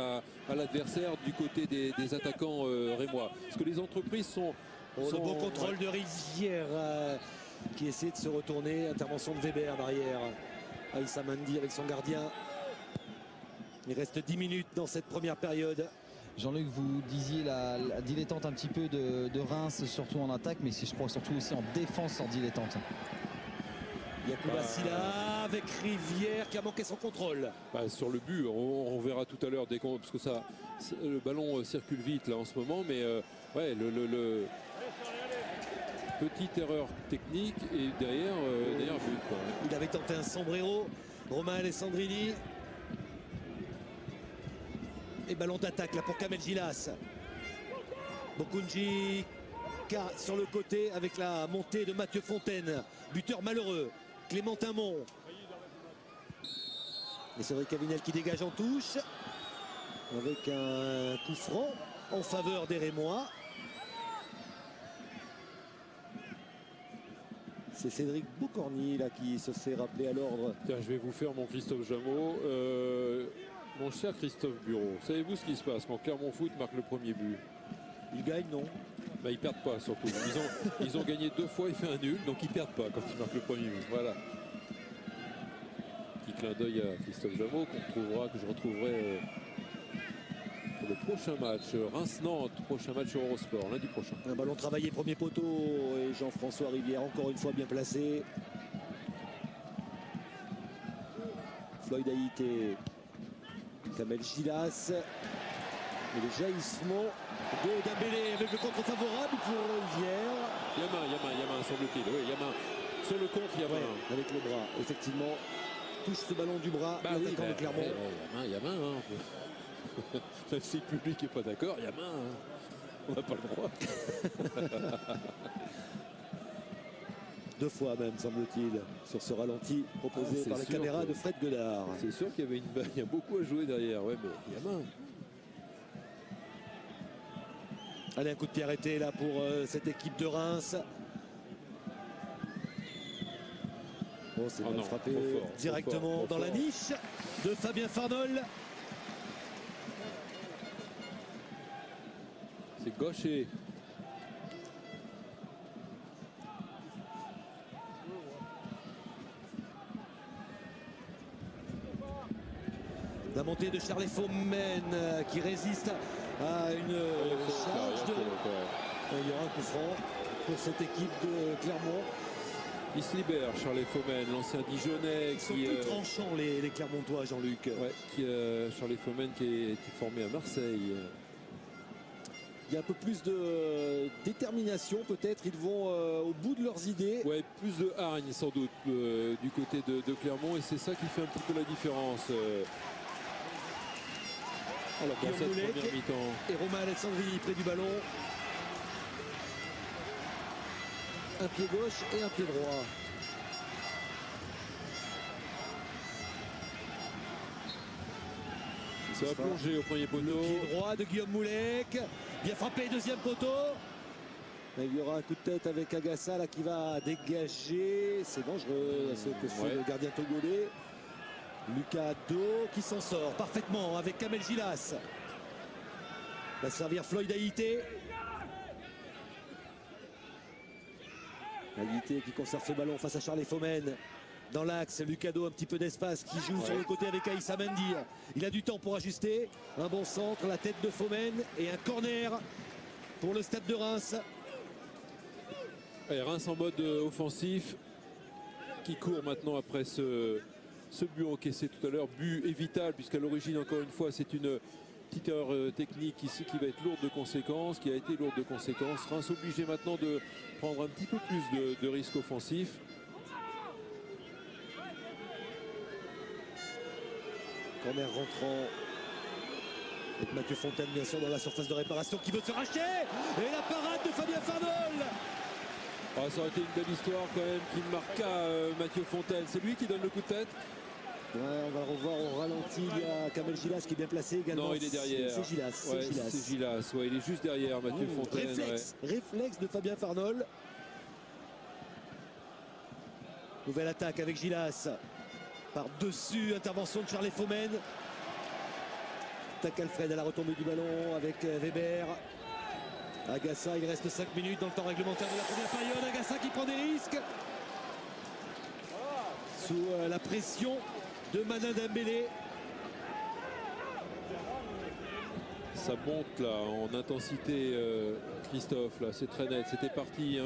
à l'adversaire du côté des attaquants rémois. Parce que les entreprises sont... Le bon contrôle de Rivière qui essaie de se retourner. Intervention de Weber derrière. Aïssa Mandi avec son gardien. Il reste 10 minutes dans cette première période. Jean-Luc, vous disiez la dilettante un petit peu de Reims, surtout en attaque, mais je crois surtout aussi en défense en dilettante. Yacouba Silla avec Rivière qui a manqué son contrôle. Sur le but, on verra tout à l'heure parce que le ballon circule vite là en ce moment, mais petite erreur technique et derrière but. Quoi. Il avait tenté un sombrero, Romain Alessandrini. Et ballon d'attaque là pour Kamel Gilas. Bokunji sur le côté avec la montée de Mathieu Fontaine. Buteur malheureux. Clément Timon. Et Cédric Avinel qui dégage en touche. Avec un coup franc en faveur des Rémois. C'est Cédric Bocorni là qui se fait rappeler à l'ordre. Tiens, je vais vous faire mon Christophe Jameau. Mon cher Christophe Bureau, savez-vous ce qui se passe quand Clermont Foot marque le premier but? Ils gagnent, non? Ils perdent pas surtout. Ils ont gagné 2 fois, il fait un nul, donc ils perdent pas quand ils marquent le premier but. Voilà. Petit clin d'œil à Christophe Jameau que je retrouverai pour le prochain match. Reims-Nantes, prochain match sur Eurosport, lundi prochain. Un ballon travaillé, premier poteau, et Jean-François Rivière encore une fois bien placé. Floyd Haïté, Kamel Gilas. Et le jaillissement de Dembélé avec le contre favorable pour Rivière. Il y a main, semble-t-il. Oui, il y a main. Sur le contre, il y a main. Avec le bras, effectivement. Touche ce ballon du bras, l'attaquant de Clermont. Il y a main. Hein. Même si le public n'est pas d'accord, il y a main. Hein. On n'a pas le droit. 2 fois même, semble-t-il, sur ce ralenti proposé par la caméra de Fred Godard. C'est sûr qu'il y avait il y a beaucoup à jouer derrière, ouais, mais il y a main. Allez, un coup de pied arrêté là pour cette équipe de Reims. Bon, c'est bien frappé directement dans la niche de Fabien Farnol. C'est gaucher. La montée de Charles Faumen qui résiste à une charge. Il y aura un coup franc pour cette équipe de Clermont. Il se libère, Charles Faumen, l'ancien Dijonais. Ils sont plus tranchants les Clermontois, Jean-Luc. Ouais, Charles Faumen qui a été formé à Marseille. Il y a un peu plus de détermination peut-être, ils vont au bout de leurs idées. Ouais, plus de hargne sans doute du côté de Clermont, et c'est ça qui fait un petit peu la différence. Alors, dans cette première mi-temps. Et Romain Alessandri près du ballon. Un pied gauche et un pied droit. Ça va plonger au premier poteau. Le pied droit de Guillaume Moulek. Bien frappé, deuxième poteau. Il y aura un coup de tête avec Agassa là, qui va dégager. C'est dangereux ce que fait le gardien togolais. Lucas Do qui s'en sort parfaitement avec Kamel Gilas. Va servir Floyd Haïté. Haïté qui conserve ce ballon face à Charles Faumen. Dans l'axe, Lucas Do, un petit peu d'espace qui joue sur le côté avec Aïssa Mendy. Il a du temps pour ajuster. Un bon centre, la tête de Faumen et un corner pour le Stade de Reims. Et Reims en mode offensif qui court maintenant après ce but encaissé tout à l'heure. But est vital puisqu'à l'origine, encore une fois, c'est une petite erreur technique ici qui va être lourde de conséquences, qui a été lourde de conséquences. Reims obligé maintenant de prendre un petit peu plus de risques offensifs. Corner rentrant avec Mathieu Fontaine bien sûr dans la surface de réparation qui veut se racheter. Et la parade de Fabien Farnol. Ah, ça aurait été une belle histoire quand même qui marqua Mathieu Fontaine. C'est lui qui donne le coup de tête. Ouais, on va le revoir au ralenti. Il y a Kamel Gilas qui est bien placé également. Non, il est derrière. C'est Gilas. C'est Gilas. Ouais, il est juste derrière Mathieu Fontaine. Réflexe de Fabien Farnol. Nouvelle attaque avec Gilas. Par-dessus, intervention de Charles Faumen. Tac Alfred à la retombée du ballon avec Weber. Agassa, il reste 5 minutes dans le temps réglementaire de la première période. Agassa qui prend des risques. Sous la pression de Manin Dembélé. Ça monte là en intensité, Christophe. Là, c'est très net. C'était parti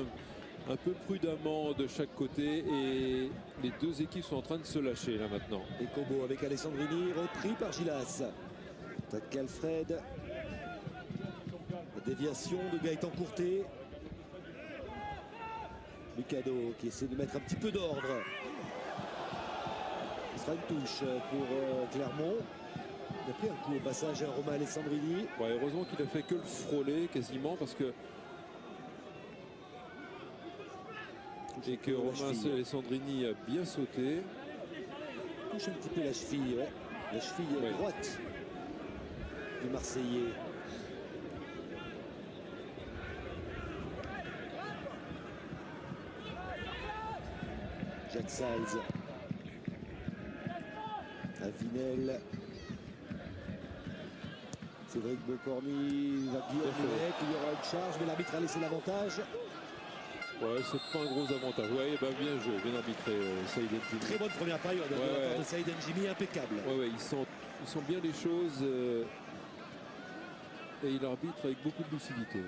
un peu prudemment de chaque côté et les deux équipes sont en train de se lâcher là maintenant. Et Kobo avec Alessandrini repris par Gilas. Tac Alfred. La déviation de Gaëtan Courtet. Lucado qui essaie de mettre un petit peu d'ordre. Ce sera une touche pour Clermont. Il a pris un coup au passage à Romain Alessandrini. Ouais, heureusement qu'il a fait que le frôler quasiment parce que et que Romain Alessandrini a bien sauté. Touche un petit peu la cheville, ouais. La cheville droite du Marseillais. Jacques Salz. Avinel. Cédric Bocorny va Guillaume Moulek. Il y aura une charge, mais l'arbitre a laissé l'avantage. Ouais, c'est pas un gros avantage. Ouais, bah bien joué, bien arbitré, Saïd N'Jimi. Très bonne première période de la part de Saïd N'Jimi, impeccable. Ouais, ils sont bien les choses. et il arbitre avec beaucoup de lucidité.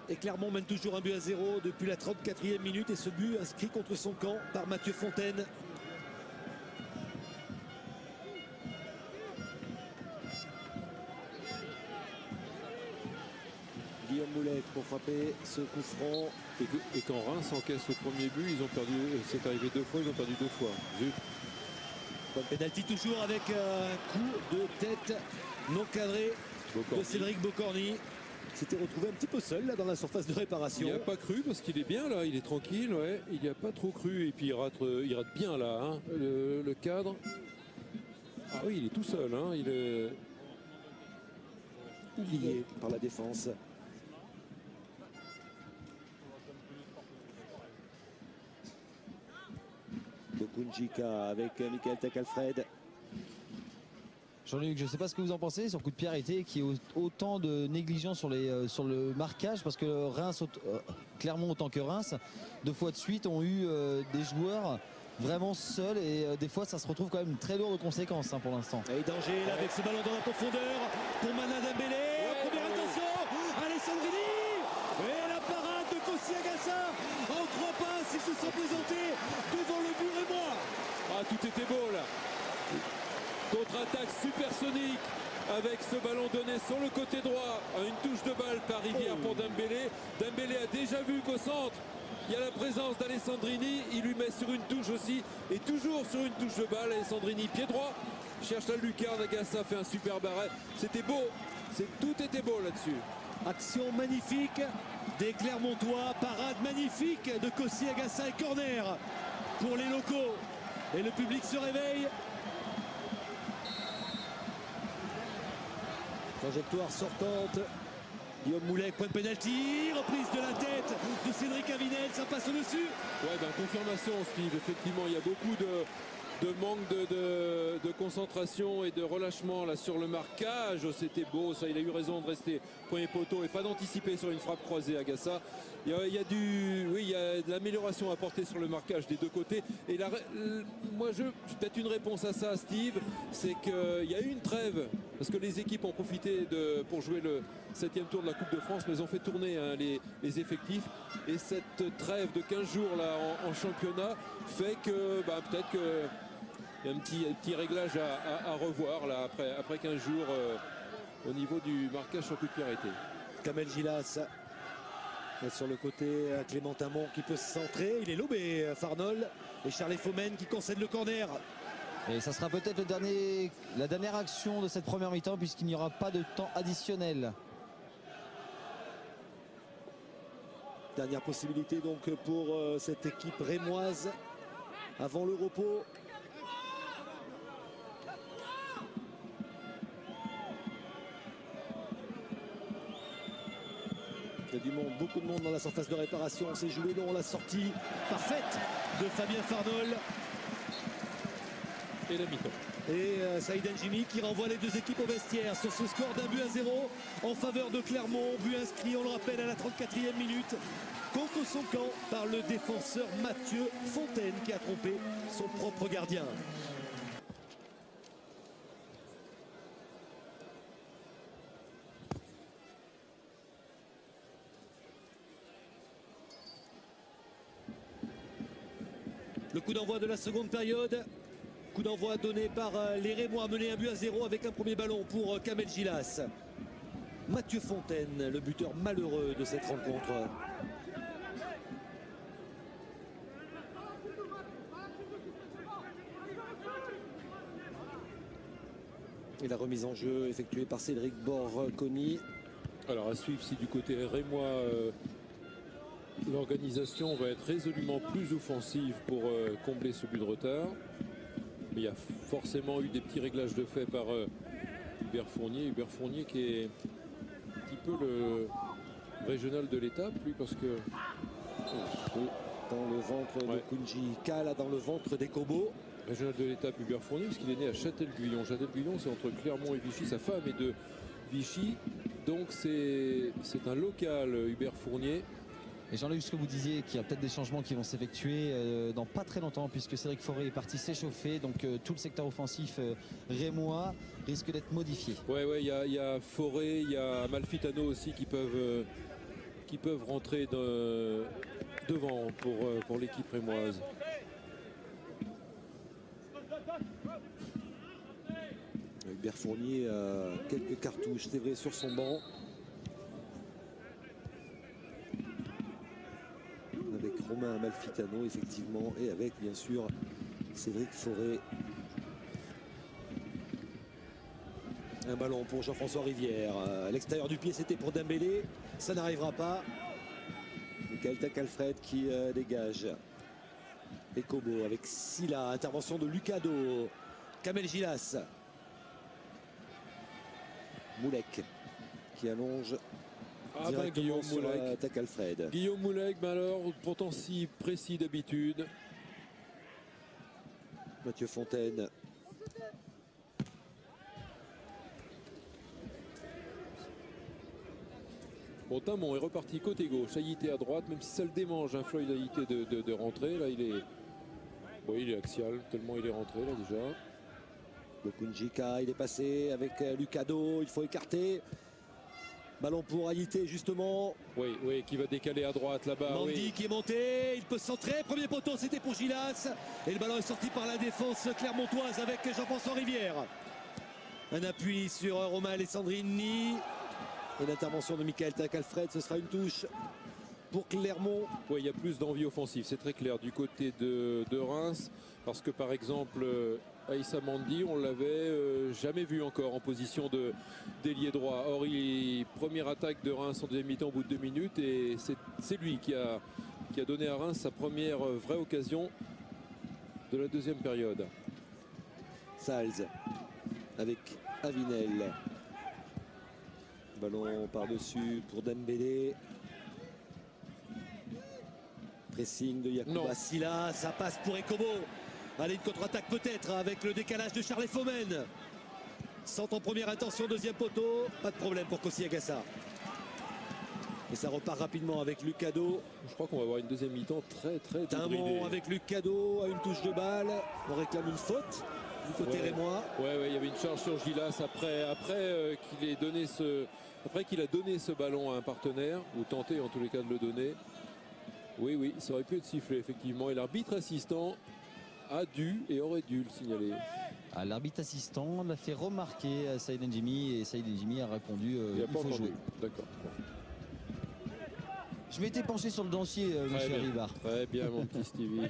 Et Clermont mène toujours un but à 0 depuis la 34e minute. Et ce but inscrit contre son camp par Mathieu Fontaine. Guillaume Moulet pour frapper ce coup franc. Et quand Reims encaisse le premier but, ils ont perdu. C'est arrivé 2 fois, ils ont perdu 2 fois. Zut. Bon pénalty toujours avec un coup de tête non cadré de Cédric Bocorny. S'était retrouvé un petit peu seul là dans la surface de réparation. Il n'y a pas cru parce qu'il est bien là, il est tranquille, ouais. Il n'y a pas trop cru et puis il rate bien là, hein, le cadre. Ah oui, il est tout seul, hein, il est oublié par la défense. Bokunjika avec Michael Takalfred. Jean-Luc, je ne sais pas ce que vous en pensez sur coup de pied arrêté, qui est autant de négligence sur le marquage, parce que Clermont autant que Reims, 2 fois de suite ont eu des joueurs vraiment seuls et des fois ça se retrouve quand même très lourd de conséquences pour l'instant. Et danger là avec ce ballon dans la profondeur pour Mana Dembélé. Première intention, Alessandrini et la parade de Kossi Agassa. En 3 passes, ils se sont présentés devant le but rémois. Ah, tout était beau là. Contre-attaque supersonique avec ce ballon donné sur le côté droit. Une touche de balle par Rivière pour Dembélé. Dembélé a déjà vu qu'au centre, il y a la présence d'Alessandrini. Il lui met sur une touche aussi. Et toujours sur une touche de balle. Alessandrini, pied droit, cherche la lucarne. Agassa fait un super arrêt. C'était beau. Tout était beau là-dessus. Action magnifique des Clermontois. Parade magnifique de Kossi Agassa et corner pour les locaux. Et le public se réveille. Trajectoire sortante. Guillaume Moulet, point de pénalty. Reprise de la tête de Cédric Avinel. Ça passe au-dessus. Ouais, confirmation, Steve. Effectivement, il y a beaucoup de manque de concentration et de relâchement là sur le marquage. C'était beau, ça. Il a eu raison de rester premier poteau et pas d'anticiper sur une frappe croisée. Agassa. Il y a de l'amélioration à apporter sur le marquage des 2 côtés. Et moi, peut-être une réponse à ça, Steve, c'est qu'il y a eu une trêve parce que les équipes ont profité pour jouer le 7e tour de la Coupe de France, mais ils ont fait tourner les effectifs. Et cette trêve de 15 jours là en championnat fait que peut-être que il y a un petit réglage à revoir là après 15 jours au niveau du marquage sur coup de pied arrêté. Kamel Gilas sur le côté, Clément Amont qui peut se centrer. Il est lobé, Farnol. Et Charles Fomen qui concède le corner. Et ça sera peut-être la dernière action de cette première mi-temps, puisqu'il n'y aura pas de temps additionnel. Dernière possibilité donc pour cette équipe rémoise avant le repos. Il y a du monde, beaucoup de monde dans la surface de réparation. C'est joué long, la sortie parfaite de Fabien Farnol. Et la mi-temps. Et Saïd Njimi qui renvoie les 2 équipes au vestiaire sur ce score d'un but à 0 en faveur de Clermont. But inscrit, on le rappelle, à la 34e minute contre son camp par le défenseur Mathieu Fontaine qui a trompé son propre gardien. Le coup d'envoi de la seconde période. Coup d'envoi donné par les Rémois, mené un but à 0 avec un premier ballon pour Kamel Gilas. Mathieu Fontaine, le buteur malheureux de cette rencontre. Et la remise en jeu effectuée par Cédric Bocorny. Alors à suivre si du côté rémois l'organisation va être résolument plus offensive pour combler ce but de retard. Mais il y a forcément eu des petits réglages de fait par Hubert Fournier. Hubert Fournier qui est un petit peu le régional de l'étape, lui, parce que... Dans le ventre de Kunji Kala, dans le ventre des Cobos. Régional de l'étape Hubert Fournier, parce qu'il est né à Châtel-Guyon. Châtel-Guyon, c'est entre Clermont et Vichy. Sa femme est de Vichy. Donc c'est un local, Hubert Fournier. Et Jean-Luc, ce que vous disiez, qu'il y a peut-être des changements qui vont s'effectuer dans pas très longtemps, puisque Cédric Forêt est parti s'échauffer, donc tout le secteur offensif rémois risque d'être modifié. Ouais, il y a Forêt, il y a Amalfitano aussi qui peuvent rentrer devant pour l'équipe rémoise. Hubert Fournier a quelques cartouches, c'est vrai, sur son banc. Avec Romain Amalfitano, effectivement, et avec, bien sûr, Cédric Forêt. Un ballon pour Jean-François Rivière. À l'extérieur du pied, c'était pour Dembélé. Ça n'arrivera pas. Michael Takalfred qui dégage. Et Kobo avec Silla. Intervention de Lucado. Kamel Gilas. Moulek qui allonge directement sur Takalfred. Guillaume Moulek, alors pourtant si précis d'habitude. Mathieu Fontaine. Bon, Tamon est reparti côté gauche, Haïté à droite, même si ça le démange, Floyd Haïté de rentrer. Là, il est axial, tellement il est rentré là déjà. Bokunjika, il est passé avec Lucado, il faut écarter. Ballon pour Haïté justement. Oui, qui va décaler à droite là-bas. Mandy qui est monté, il peut centrer. Premier poteau, c'était pour Gilas. Et le ballon est sorti par la défense clermontoise avec Jean-François Rivière. Un appui sur Romain Alessandrini. Et l'intervention de Michael Takalfred, ce sera une touche pour Clermont. Oui, il y a plus d'envie offensive, c'est très clair du côté de Reims. Parce que par exemple, Aïssa Mandy, on l'avait jamais vu encore en position d'ailier droit. Or, première attaque de Reims en deuxième mi-temps au bout de 2 minutes. Et c'est lui qui a donné à Reims sa première vraie occasion de la deuxième période. Salz avec Avinel. Ballon par-dessus pour Dembélé. Pressing de Yacouba Silla. Ça passe pour Ekobo. Allez, une contre-attaque peut-être avec le décalage de Charles Fomen. Centre en première intention, deuxième poteau. Pas de problème pour Kossi Agassa. Et ça repart rapidement avec Lucado. Je crois qu'on va avoir une deuxième mi-temps très Tamon avec Lucado à une touche de balle. On réclame une faute du côté rémois. Ouais, il y avait une charge sur Gilas après qu'il a donné ce ballon à un partenaire, ou tenté en tous les cas de le donner. Oui, ça aurait pu être sifflé effectivement. Et l'arbitre assistant a dû et aurait dû le signaler. L'arbitre assistant l'a fait remarquer à Saïd Ndjimi et Saïd Ndjimi a répondu il faut jouer. D'accord. Je m'étais penché sur le dossier, monsieur Rivard. Très bien, mon petit Stevie.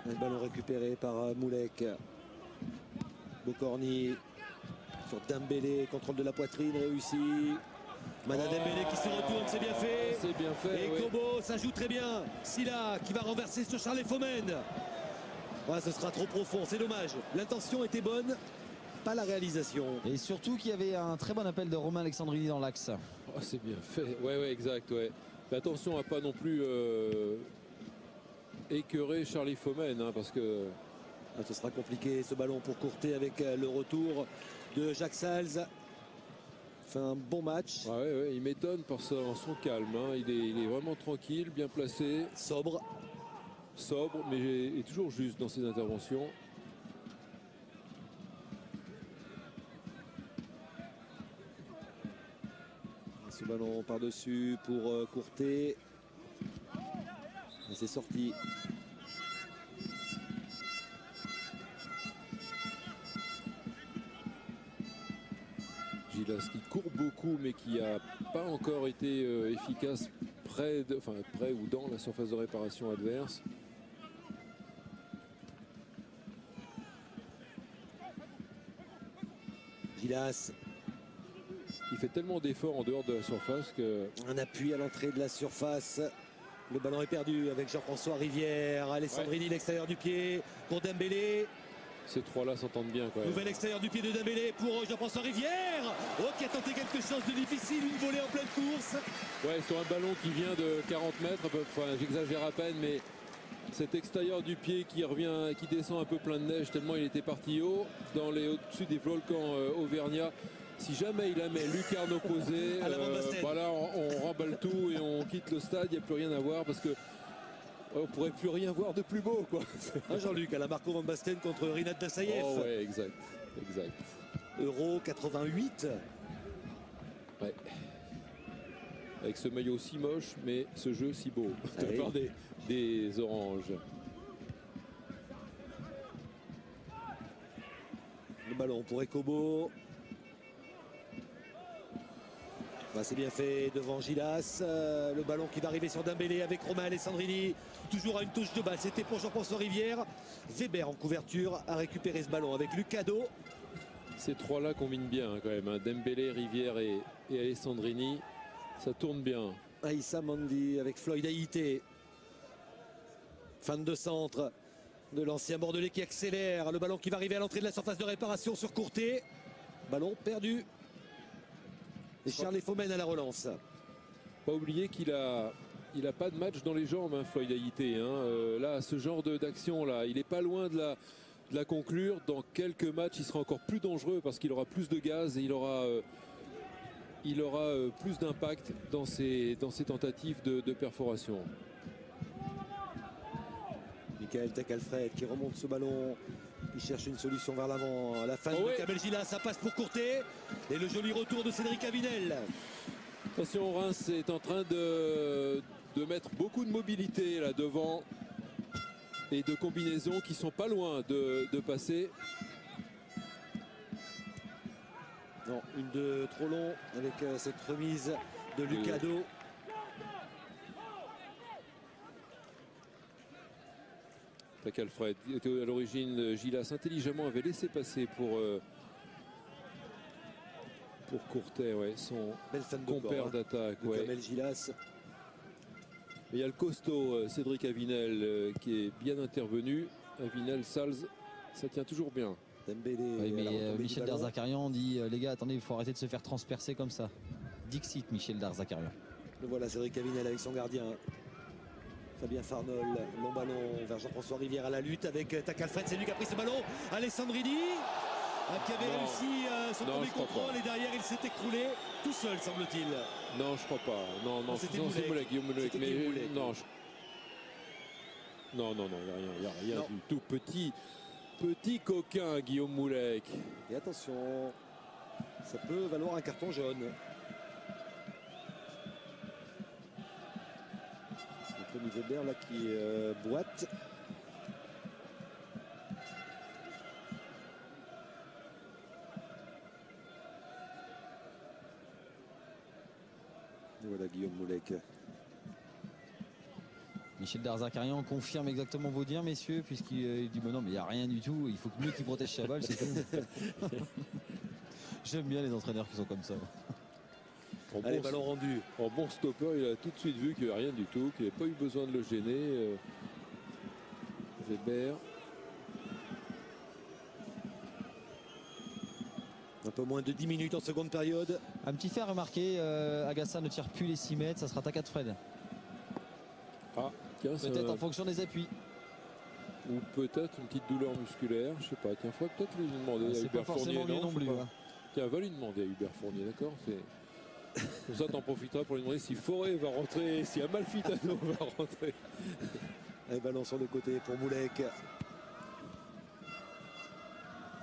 Un ballon récupéré par Moulek. Bokorni sur Dembélé, contrôle de la poitrine réussi. Mana Dembélé qui se retourne, c'est bien fait. C'est bien fait. Et Kobo, ça joue très bien. Silla qui va renverser sur Charles Fomen. Ouais, ce sera trop profond, c'est dommage. L'intention était bonne, pas la réalisation. Et surtout qu'il y avait un très bon appel de Romain Alexandrini dans l'axe. Oh, c'est bien fait. Ouais, exact. Ouais. Mais attention à pas non plus écœurer Charlie Fomen, parce que ce sera compliqué ce ballon pour Courtet avec le retour de Jacques Salz. Fait un bon match. Ouais, il m'étonne par son calme. Il est vraiment tranquille, bien placé. Sobre, mais toujours juste dans ses interventions. Ce ballon par-dessus pour Courtet. Et c'est sorti. Gilas qui court beaucoup mais qui n'a pas encore été efficace près ou dans la surface de réparation adverse. Gilas. Il fait tellement d'efforts en dehors de la surface que... Un appui à l'entrée de la surface. Le ballon est perdu avec Jean-François Rivière. Alessandrini, l'extérieur du pied pour Dembélé. Ces trois-là s'entendent bien quand même. Nouvel extérieur du pied de Dembélé pour Jean-François Rivière. Qui a tenté quelque chose de difficile, une volée en pleine course. Ouais, sur un ballon qui vient de 40 mètres, j'exagère à peine, mais cet extérieur du pied qui revient, qui descend un peu plein de neige tellement il était parti haut, au-dessus des volcans auvergnats. Si jamais il la met lucarne opposée, À la Van Basten. voilà, on remballe tout et on quitte le stade. Il n'y a plus rien à voir parce que on pourrait plus rien voir de plus beau, quoi. Jean-Luc, à la Marco Van Basten contre Rinat Dassaïev. Oh ouais, exact. Euro 88. Ouais. Avec ce maillot si moche, mais ce jeu si beau. Ah De oui. part des oranges. Le ballon pour Ekobo. Bah, c'est bien fait devant Gilas. Le ballon qui va arriver sur Dembélé avec Romain Alessandrini. Toujours à une touche de balle. C'était pour Jean-François Rivière. Weber en couverture a récupéré ce ballon avec Lucado. Ces trois-là combinent bien quand même. Dembélé, Rivière et Alessandrini. Ça tourne bien. Aïssa Mandi avec Floyd Haïté. Fan de centre de l'ancien Bordelais qui accélère. Le ballon qui va arriver à l'entrée de la surface de réparation sur Courtet. Ballon perdu. Et Charles Fomène à la relance. Pas oublier qu'il a pas de match dans les jambes, Floyd Haïté. Là, ce genre d'action là, il est pas loin de la conclure. Dans quelques matchs, il sera encore plus dangereux parce qu'il aura plus de gaz et il aura plus d'impact dans ses tentatives de perforation. Michael Tacalfred qui remonte ce ballon. Il cherche une solution vers l'avant. À la fin de ouais. Kamel Gila, ça passe pour Courtet. Et le joli retour de Cédric Avinel. Attention, Reims est en train de mettre beaucoup de mobilité là devant et de combinaisons qui sont pas loin de passer. Non, une de trop long avec cette remise de Lucado. Tacalfred était à l'origine. Gilas intelligemment avait laissé passer pour Courtet, ouais, son Belle fan de compère corps, d'attaque. de Ouais. Kamel Gilas. Mais il y a le costaud Cédric Avinel qui est bien intervenu. Avinel, Sals, ça tient toujours bien. Dembélé. Oui, à mais la retombée Michel du ballon. Darzakarian dit les gars, attendez, il faut arrêter de se faire transpercer comme ça. Dixit Michel Darzakarian. Le voilà, Cédric Avinel avec son gardien. Fabien Farnol, long ballon vers Jean-François Rivière à la lutte avec Tacalfred. C'est lui qui a pris ce ballon. Alessandrini qui avait Non. réussi son Non, premier je crois contrôle pas. et derrière il s'est écroulé tout seul, semble-t-il. Non, je crois pas. Non, C'était c'est Moulek. Guillaume Moulek. C'était Mais Guillaume Moulek. non, non, il n'y a rien Non. du tout. Petit coquin, Guillaume Moulek. Et attention, ça peut valoir un carton jaune. Anthony Weber là qui boite. Et voilà Guillaume Moulek. Michel Darzakarian confirme exactement vos dires, messieurs, puisqu'il dit bon non, mais il n'y a rien du tout, il faut que mieux qu'il protège Chaval, c'est tout. J'aime bien les entraîneurs qui sont comme ça. En Allez, bon, ballon rendu. en bon stopper, il a tout de suite vu qu'il n'y a rien du tout, qu'il n'y a pas eu besoin de le gêner. Weber. Un peu moins de 10 minutes en seconde période. Un petit fait à remarquer, Agassa ne tire plus les 6 mètres, ça sera Tacat Fred. Ah, tiens, Peut-être en fonction des appuis. Ou peut-être une petite douleur musculaire, je sais pas. Tiens, faut peut-être lui demander à C'est pas Hubert Fournier. forcément lui non je sais plus. pas. Hein. Tiens, va lui demander à Hubert Fournier, d'accord. Comme ça, t'en profiteras pour lui demander si Forêt va rentrer, si Amalfitano va rentrer. Allez, ballon sur le côté pour Moulek.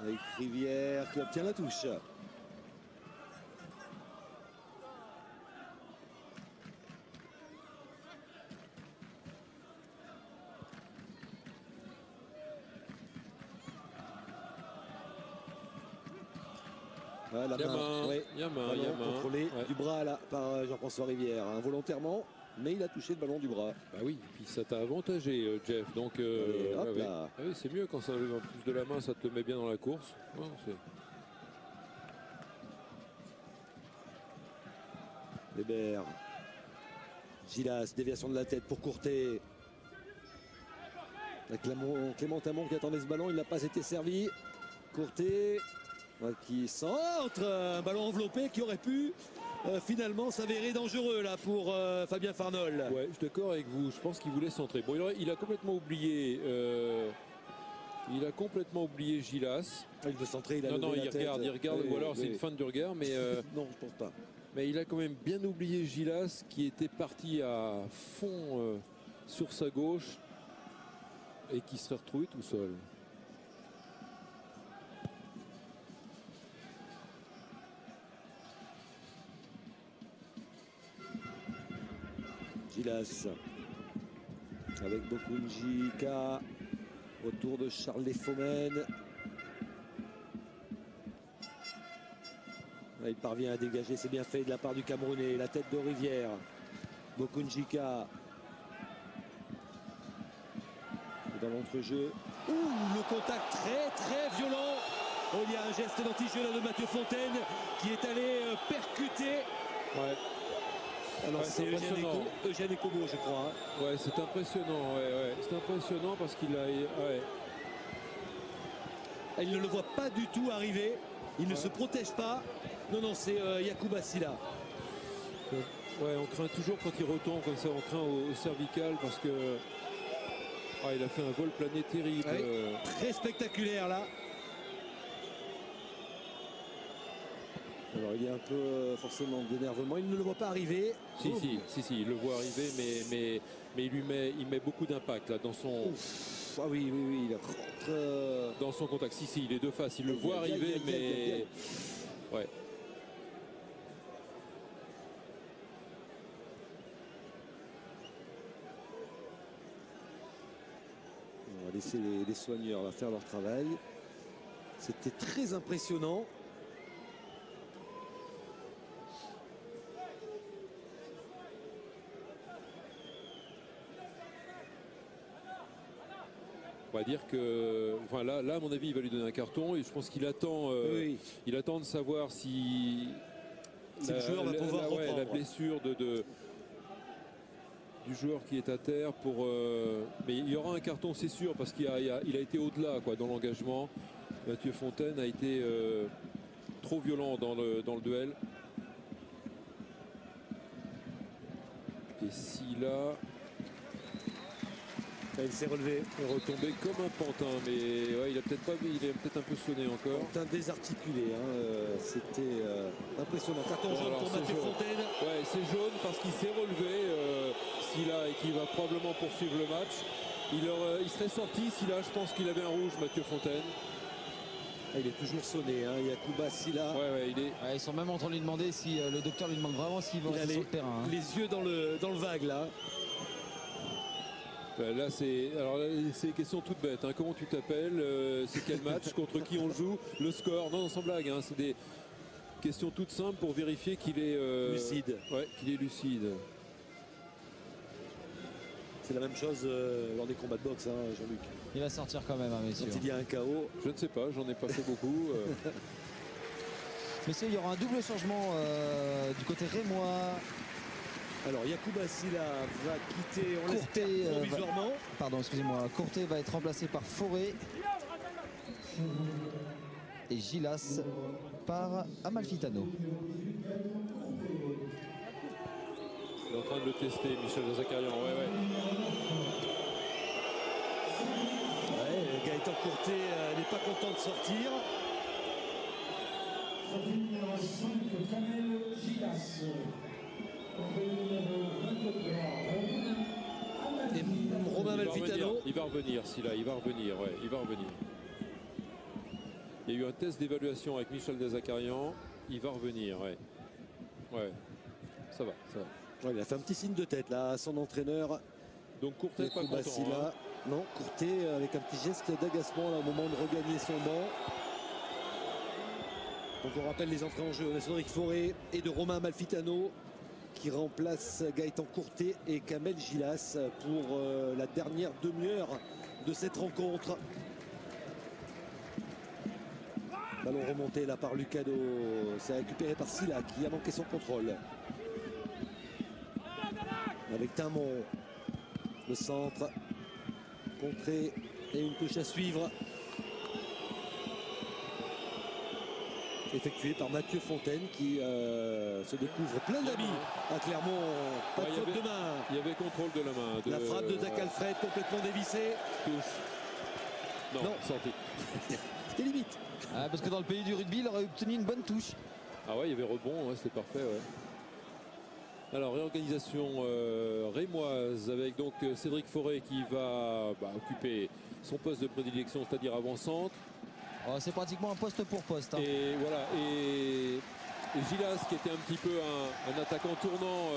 Avec Rivière qui obtient la touche. Ah, la Il y a main, ouais. il y a main, Ballon il y a main. contrôlé Ouais. du bras là par Jean-François Rivière, involontairement, mais il a touché le ballon du bras. Bah oui, puis ça t'a avantagé, Jeff. Donc, Allez, hop ouais, là. ouais. Ah oui, c'est mieux quand ça lève un plus de la main, ça te le met bien dans la course. Ouais, Weber. Gilas, déviation de la tête pour Courtet. Avec Clément Tamon qui attendait ce ballon, il n'a pas été servi. Courtet qui centre, un ballon enveloppé qui aurait pu finalement s'avérer dangereux là pour Fabien Farnol. ouais, je suis d'accord avec vous. Je pense qu'il voulait centrer. Bon, il a complètement oublié Il a complètement oublié Gilas. Il veut centrer, il a Non, levé non, la il tête. regarde, Oui, ou alors c'est oui. une fin de regard, mais, Non, je pense pas. mais il a quand même bien oublié Gilas qui était parti à fond sur sa gauche et qui serait retrouvé tout seul. Gilas avec Bokunji, K. Retour de Charles Lefaumen. Il parvient à dégager, c'est bien fait de la part du Camerounais. La tête de Rivière. Bokunji, K. Dans l'entrejeu. Ouh, le contact très violent. Oh, il y a un geste d'anti-jeu là de Mathieu Fontaine qui est allé percuter. Ouais. Alors Ouais, c'est Eugène Ekobo, je crois. Hein. Ouais, c'est impressionnant. Ouais. C'est impressionnant parce qu'il a. Ouais. Il ne le voit pas du tout arriver. Il ne se protège pas. Non, c'est Yacouba Silla. Ouais, on craint toujours quand il retombe comme ça, on craint au cervical parce que. Ah, il a fait un vol plané terrible. Ouais, très spectaculaire là. Alors il y a un peu forcément d'énervement. Il ne le voit pas arriver. Si, il le voit arriver, mais il met beaucoup d'impact là dans son. Ouf. Ah oui, il rentre. Dans son contact. Si, il est de face. Il le voit arriver, mais. Ouais. On va laisser les soigneurs là, faire leur travail. C'était très impressionnant. On va dire que, enfin là, à mon avis, il va lui donner un carton et je pense qu'il attend, il attend de savoir si le joueur va pouvoir reprendre. la blessure du joueur qui est à terre pour. Mais il y aura un carton, c'est sûr, parce qu'il a été au-delà dans l'engagement. Mathieu Fontaine a été trop violent dans le duel. Et si là. Il s'est relevé. Il est retombé comme un pantin, mais ouais, il est peut-être un peu sonné encore. Pantin désarticulé, hein. C'était impressionnant. Carton jaune pour Mathieu Fontaine. Ouais, c'est jaune parce qu'il s'est relevé. Silla et qui va probablement poursuivre le match. Il serait sorti si là, je pense qu'il avait un rouge, Mathieu Fontaine. Ah, il est toujours sonné, hein. Yacouba Silla. Ouais, il est. Ils sont même en train de lui demander si le docteur lui demande vraiment s'il va rester sur le terrain. Hein. Les yeux dans le vague là. Là, c'est question toute bête. Hein. Comment tu t'appelles c'est quel match contre qui on joue? Le score? Non, sans blague. Hein. C'est des questions toutes simples pour vérifier qu'il est lucide. Ouais, qu'il est lucide. C'est la même chose lors des combats de boxe, hein, Jean-Luc. Il va sortir quand même, hein, messieurs. Quand il y a un KO. Je ne sais pas, j'en ai pas fait beaucoup. Messieurs, il y aura un double changement du côté rémois. Alors Yacouba Silla va quitter, on Courtet, provisoirement. Pardon, excusez-moi. Courtet va être remplacé par Fauré. Et Gilas par Amalfitano. Il est en train de le tester, Michel Zakarian. Ouais. Gaëtan Courtet n'est pas content de sortir. Et Romain Amalfitano. Il va revenir, Silla, il va revenir. Il y a eu un test d'évaluation avec Michel Zakarian. Il va revenir, ouais. Ça va. Ouais, il a fait un petit signe de tête là à son entraîneur. Donc Courtet pas content. Hein. Non, Courtet avec un petit geste d'agacement là au moment de regagner son banc. Donc on rappelle les entrées en jeu de Cédric Fauré et de Romain Amalfitano qui remplace Gaëtan Courtet et Kamel Gilas pour la dernière demi-heure de cette rencontre. Ballon remonté là par Lucado, c'est récupéré par Silla qui a manqué son contrôle. Avec Timon, le centre, contré et une touche à suivre. Effectué par Mathieu Fontaine qui se découvre plein d'amis à Clermont. Pas de faute de main. Il y avait contrôle de la main. La frappe de Dak Alfred complètement dévissée. Touche. Non, sorti. C'était limite. Ah, parce que dans le pays du rugby, il aurait obtenu une bonne touche. Ah ouais, il y avait rebond, ouais, c'était parfait. Ouais. Alors, réorganisation rémoise avec donc Cédric Forêt qui va occuper son poste de prédilection, c'est-à-dire avant-centre. Oh, c'est pratiquement un poste pour poste. Hein. Et voilà, et Gilas qui était un petit peu un attaquant tournant,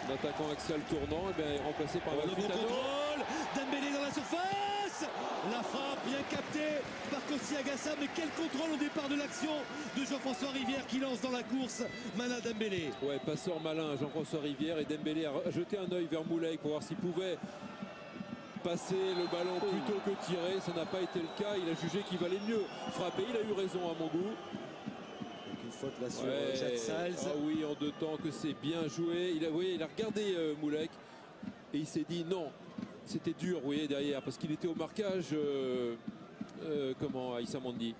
un attaquant axial tournant, et bien, remplacé par Le bon Malfitano. contrôle, Dembélé dans la surface. La frappe bien captée par Kossi Agassa, mais quel contrôle au départ de l'action de Jean-François Rivière qui lance dans la course Mana Dembélé. Ouais, passeur malin, Jean-François Rivière, et Dembélé a jeté un œil vers Moulay pour voir s'il pouvait passer le ballon plutôt que tirer. Ça n'a pas été le cas, il a jugé qu'il valait mieux frapper, il a eu raison à mon goût. Donc une faute là sur Ouais. Jacques Sals. Ah oui, en deux temps que c'est bien joué. Il a regardé Moulek et il s'est dit non, c'était dur, vous voyez, derrière, parce qu'il était au marquage, à Issa Mandi.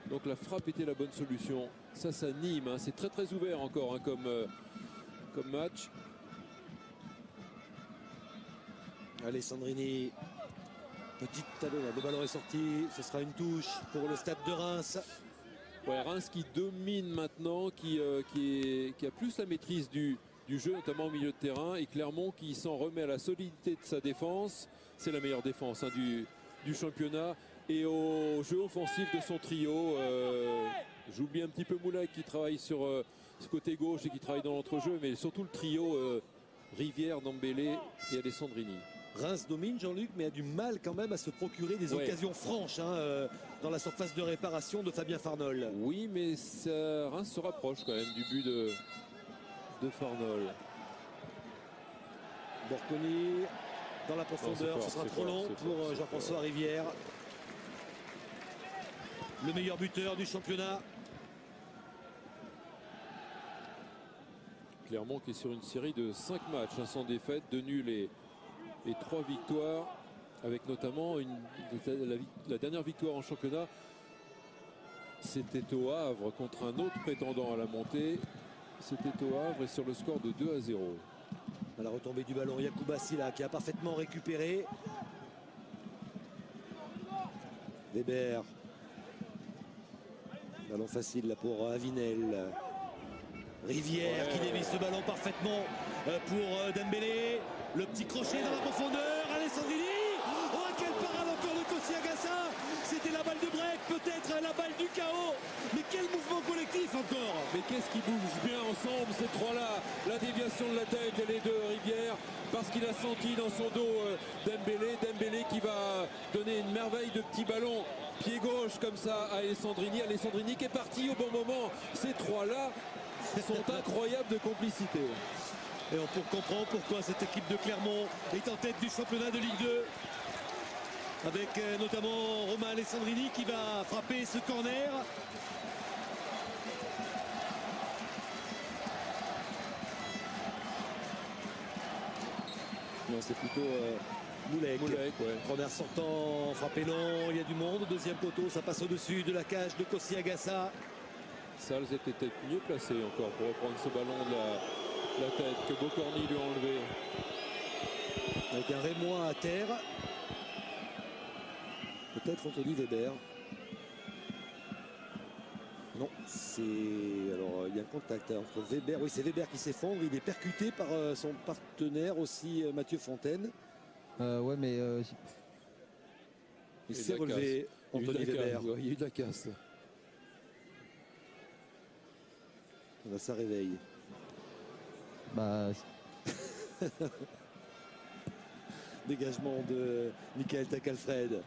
Donc la frappe était la bonne solution. Ça s'anime, hein. C'est très très ouvert encore hein, comme match. Alessandrini, petite talonnade, le ballon est sorti, ce sera une touche pour le Stade de Reims. Ouais, Reims qui domine maintenant, qui a plus la maîtrise du jeu, notamment au milieu de terrain, et Clermont qui s'en remet à la solidité de sa défense. C'est la meilleure défense hein, du championnat, et au jeu offensif de son trio. J'oublie un petit peu Moulay qui travaille sur ce côté gauche et qui travaille dans l'entrejeu, mais surtout le trio Rivière, Dembélé et Alessandrini. Reims domine, Jean-Luc, mais a du mal quand même à se procurer des occasions franches hein, dans la surface de réparation de Fabien Farnol. Oui, mais Reims se rapproche quand même du but de Farnol. Borconi dans la profondeur, ce sera trop long pour Jean-François Rivière. Le meilleur buteur du championnat. Clermont qui est sur une série de 5 matchs hein, sans défaite, 2 nuls et 3 victoires, avec notamment la dernière victoire en championnat. C'était au Havre contre un autre prétendant à la montée. C'était au Havre et sur le score de 2-0. À la retombée du ballon, Yacouba Silla qui a parfaitement récupéré. Weber. Ballon facile là pour Avinel. Rivière qui dévie ce ballon parfaitement pour Dembélé. Le petit crochet dans la profondeur. Alessandrini. Oh, quelle parade encore de Kossi Agassa. C'était la balle de break, peut-être la balle du chaos. Mais quel mouvement collectif encore. Mais qu'est-ce qui bouge bien ensemble ces trois-là. La déviation de la tête et les deux Rivière. Parce qu'il a senti dans son dos Dembélé. Dembélé qui va donner une merveille de petit ballon. Pied gauche comme ça à Alessandrini. Alessandrini qui est parti au bon moment. Ces trois-là sont incroyables de complicité. Et on comprend pourquoi cette équipe de Clermont est en tête du championnat de Ligue 2. Avec notamment Romain Alessandrini qui va frapper ce corner. Non, c'est plutôt Moulek. Ouais. Corner sortant, frappé long, il y a du monde. Deuxième poteau, ça passe au-dessus de la cage de Kossi Agassa. Sals était peut-être mieux placé encore pour reprendre ce ballon de la tête que Bocorny lui a enlevé. Avec un Rémois à terre. Peut-être Anthony Weber. Non, c'est... Alors, il y a un contact entre Weber. Oui, c'est Weber qui s'effondre. Il est percuté par son partenaire aussi, Mathieu Fontaine. Ouais, mais... Il s'est relevé, Anthony Weber. Il y a eu de la casse. Ça réveille. Bah... Dégagement de Michael Tacalfred.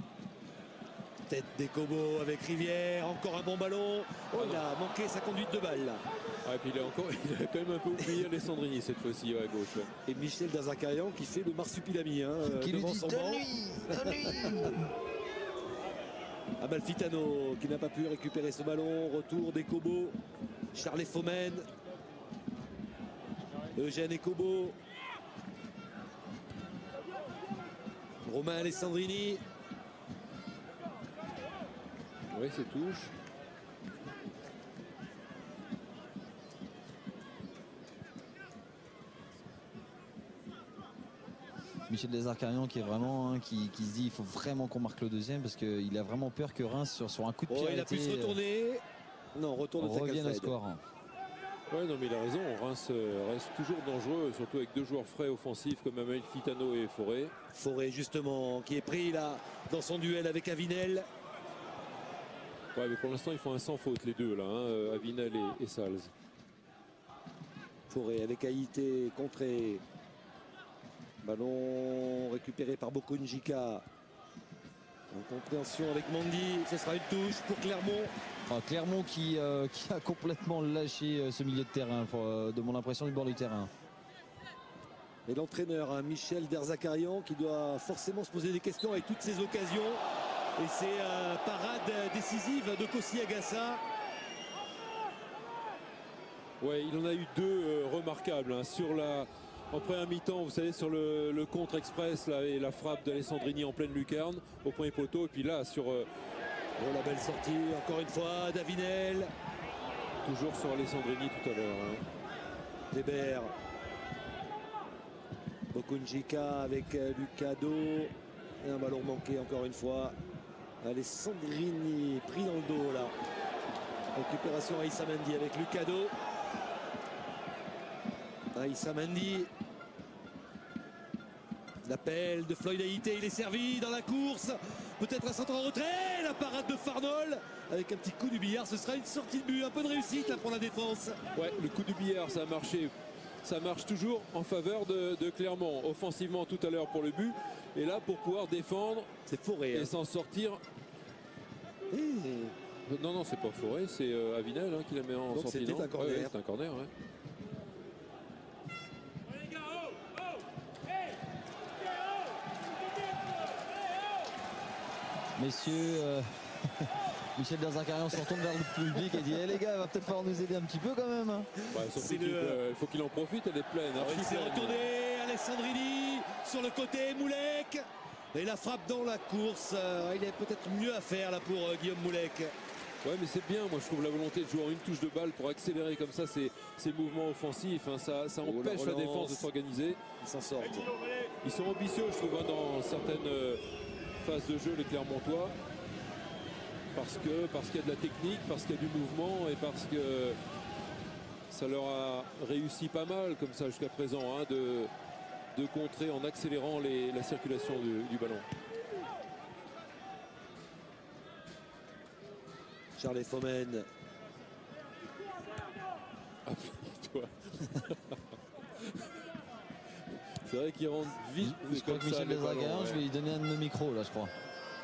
Tête des Cobos avec Rivière. Encore un bon ballon. Oh, il a manqué sa conduite de balle. Ah, et puis il a quand même un peu oublié Alessandrini cette fois-ci à gauche. Là. Et Michel Dazakarian qui fait le marsupilami qui lui devant dit son banc. Amalfitano qui n'a pas pu récupérer ce ballon. Retour des Cobos. Charles Fomen. Eugène Ekobo. Romain Alessandrini. Oui, c'est touche. Michel Desarcarian qui est vraiment qui se dit il faut vraiment qu'on marque le deuxième parce qu'il a vraiment peur que Reims sur un coup de pied il a pu se retourner. Non, retourne de revienne au score. Ouais, non, mais il a raison. Reims reste toujours dangereux, surtout avec deux joueurs frais offensifs comme Amel Fitano et Forêt. Forêt, justement, qui est pris là dans son duel avec Avinel. Ouais, mais pour l'instant, ils font un sans faute, les deux, là, hein, Avinel et Sals. Forêt avec Haïté, contré. Ballon récupéré par Bokunjika. En compréhension avec Mandy, ce sera une touche pour Clermont. Clermont qui a complètement lâché ce milieu de terrain, de mon impression, du bord du terrain. Et l'entraîneur, hein, Michel Derzakarian, qui doit forcément se poser des questions avec toutes ces occasions. Et ces parades décisives de Kossi Agassa. Ouais, il en a eu deux remarquables. Hein, en première mi-temps, vous savez, sur le contre express là, et la frappe d'Alessandrini en pleine lucarne au premier poteau. Et puis là, sur... Oh, la belle sortie, encore une fois, Davinel. Toujours sur Alessandrini tout à l'heure. Hein. Weber. Bokunjika avec Lucado. Et un ballon manqué encore une fois. Alessandrini pris dans le dos là. Récupération Aïssa Mendy avec Lucado. Aïssa Mendy. L'appel de Floyd Haïté, il est servi dans la course. Peut-être un centre en retrait. La parade de Farnol avec un petit coup du billard. Ce sera une sortie de but. Un peu de réussite là pour la défense. Ouais, le coup du billard, ça a marché. Ça marche toujours en faveur de Clermont. Offensivement tout à l'heure pour le but. Et là pour pouvoir défendre. C'est Forêt. Et s'en sortir. Non, c'est pas Forêt. C'est Avinel qui la met en sortie. C'était un corner. Ouais, c'est un corner, ouais. Messieurs, Michel Derzakarian se retourne vers le public et dit les gars, il va peut-être falloir nous aider un petit peu quand même. Il faut qu'il en profite, elle est pleine. Il s'est retourné, Alessandrini sur le côté, Moulek. Et la frappe dans la course. Il y a peut-être mieux à faire là pour Guillaume Moulek. Ouais, mais c'est bien, moi je trouve la volonté de jouer en une touche de balle pour accélérer comme ça ces mouvements offensifs. Hein, ça empêche la défense de s'organiser. Ils s'en sortent. Ils sont ambitieux, je trouve, dans certaines phases de jeu, les Clermontois. Parce qu'il y a de la technique, parce qu'il y a du mouvement et parce que ça leur a réussi pas mal comme ça jusqu'à présent hein, de contrer en accélérant la circulation du ballon. Charles Fomen. Applique-toi. C'est vrai qu'il rentre vite. Je crois que Michel Desarcarian, je vais lui donner un de nos micros là, je crois.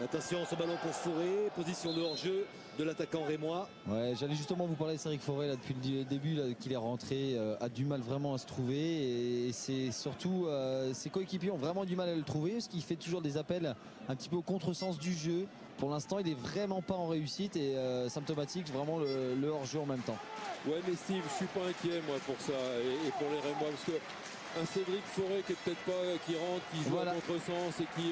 Attention, ce ballon pour Forêt, position de hors-jeu de l'attaquant rémois. Ouais, j'allais justement vous parler de Cédric Forêt là, depuis le début qu'il est rentré, a du mal vraiment à se trouver et c'est surtout ses coéquipiers ont vraiment du mal à le trouver parce qu'il fait toujours des appels un petit peu au contresens du jeu. Pour l'instant, il est vraiment pas en réussite et symptomatique, vraiment le hors-jeu en même temps. Ouais, mais Steve, je suis pas inquiet moi pour ça et pour les Rémois parce que un Cédric Forêt qui est peut-être pas qui rentre, qui joue à contresens et qui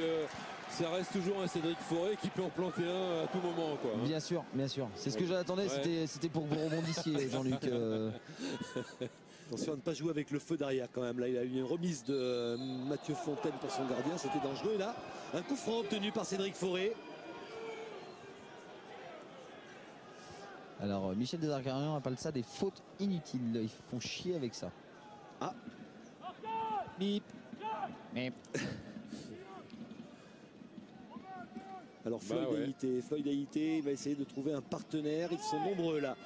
ça reste toujours un Cédric Forêt qui peut en planter un à tout moment quoi. Bien sûr, bien sûr. C'est ce que j'attendais, c'était pour que vous rebondissiez Jean-Luc. Attention à ne pas jouer avec le feu derrière quand même. Là, il a eu une remise de Mathieu Fontaine pour son gardien, c'était dangereux. Et là, un coup franc obtenu par Cédric Forêt. Alors Michel Desarcarian appelle ça des fautes inutiles. Ils font chier avec ça. Ah. Bip. Bip. Alors Floyd Haïté, il va essayer de trouver un partenaire. Ils sont nombreux là.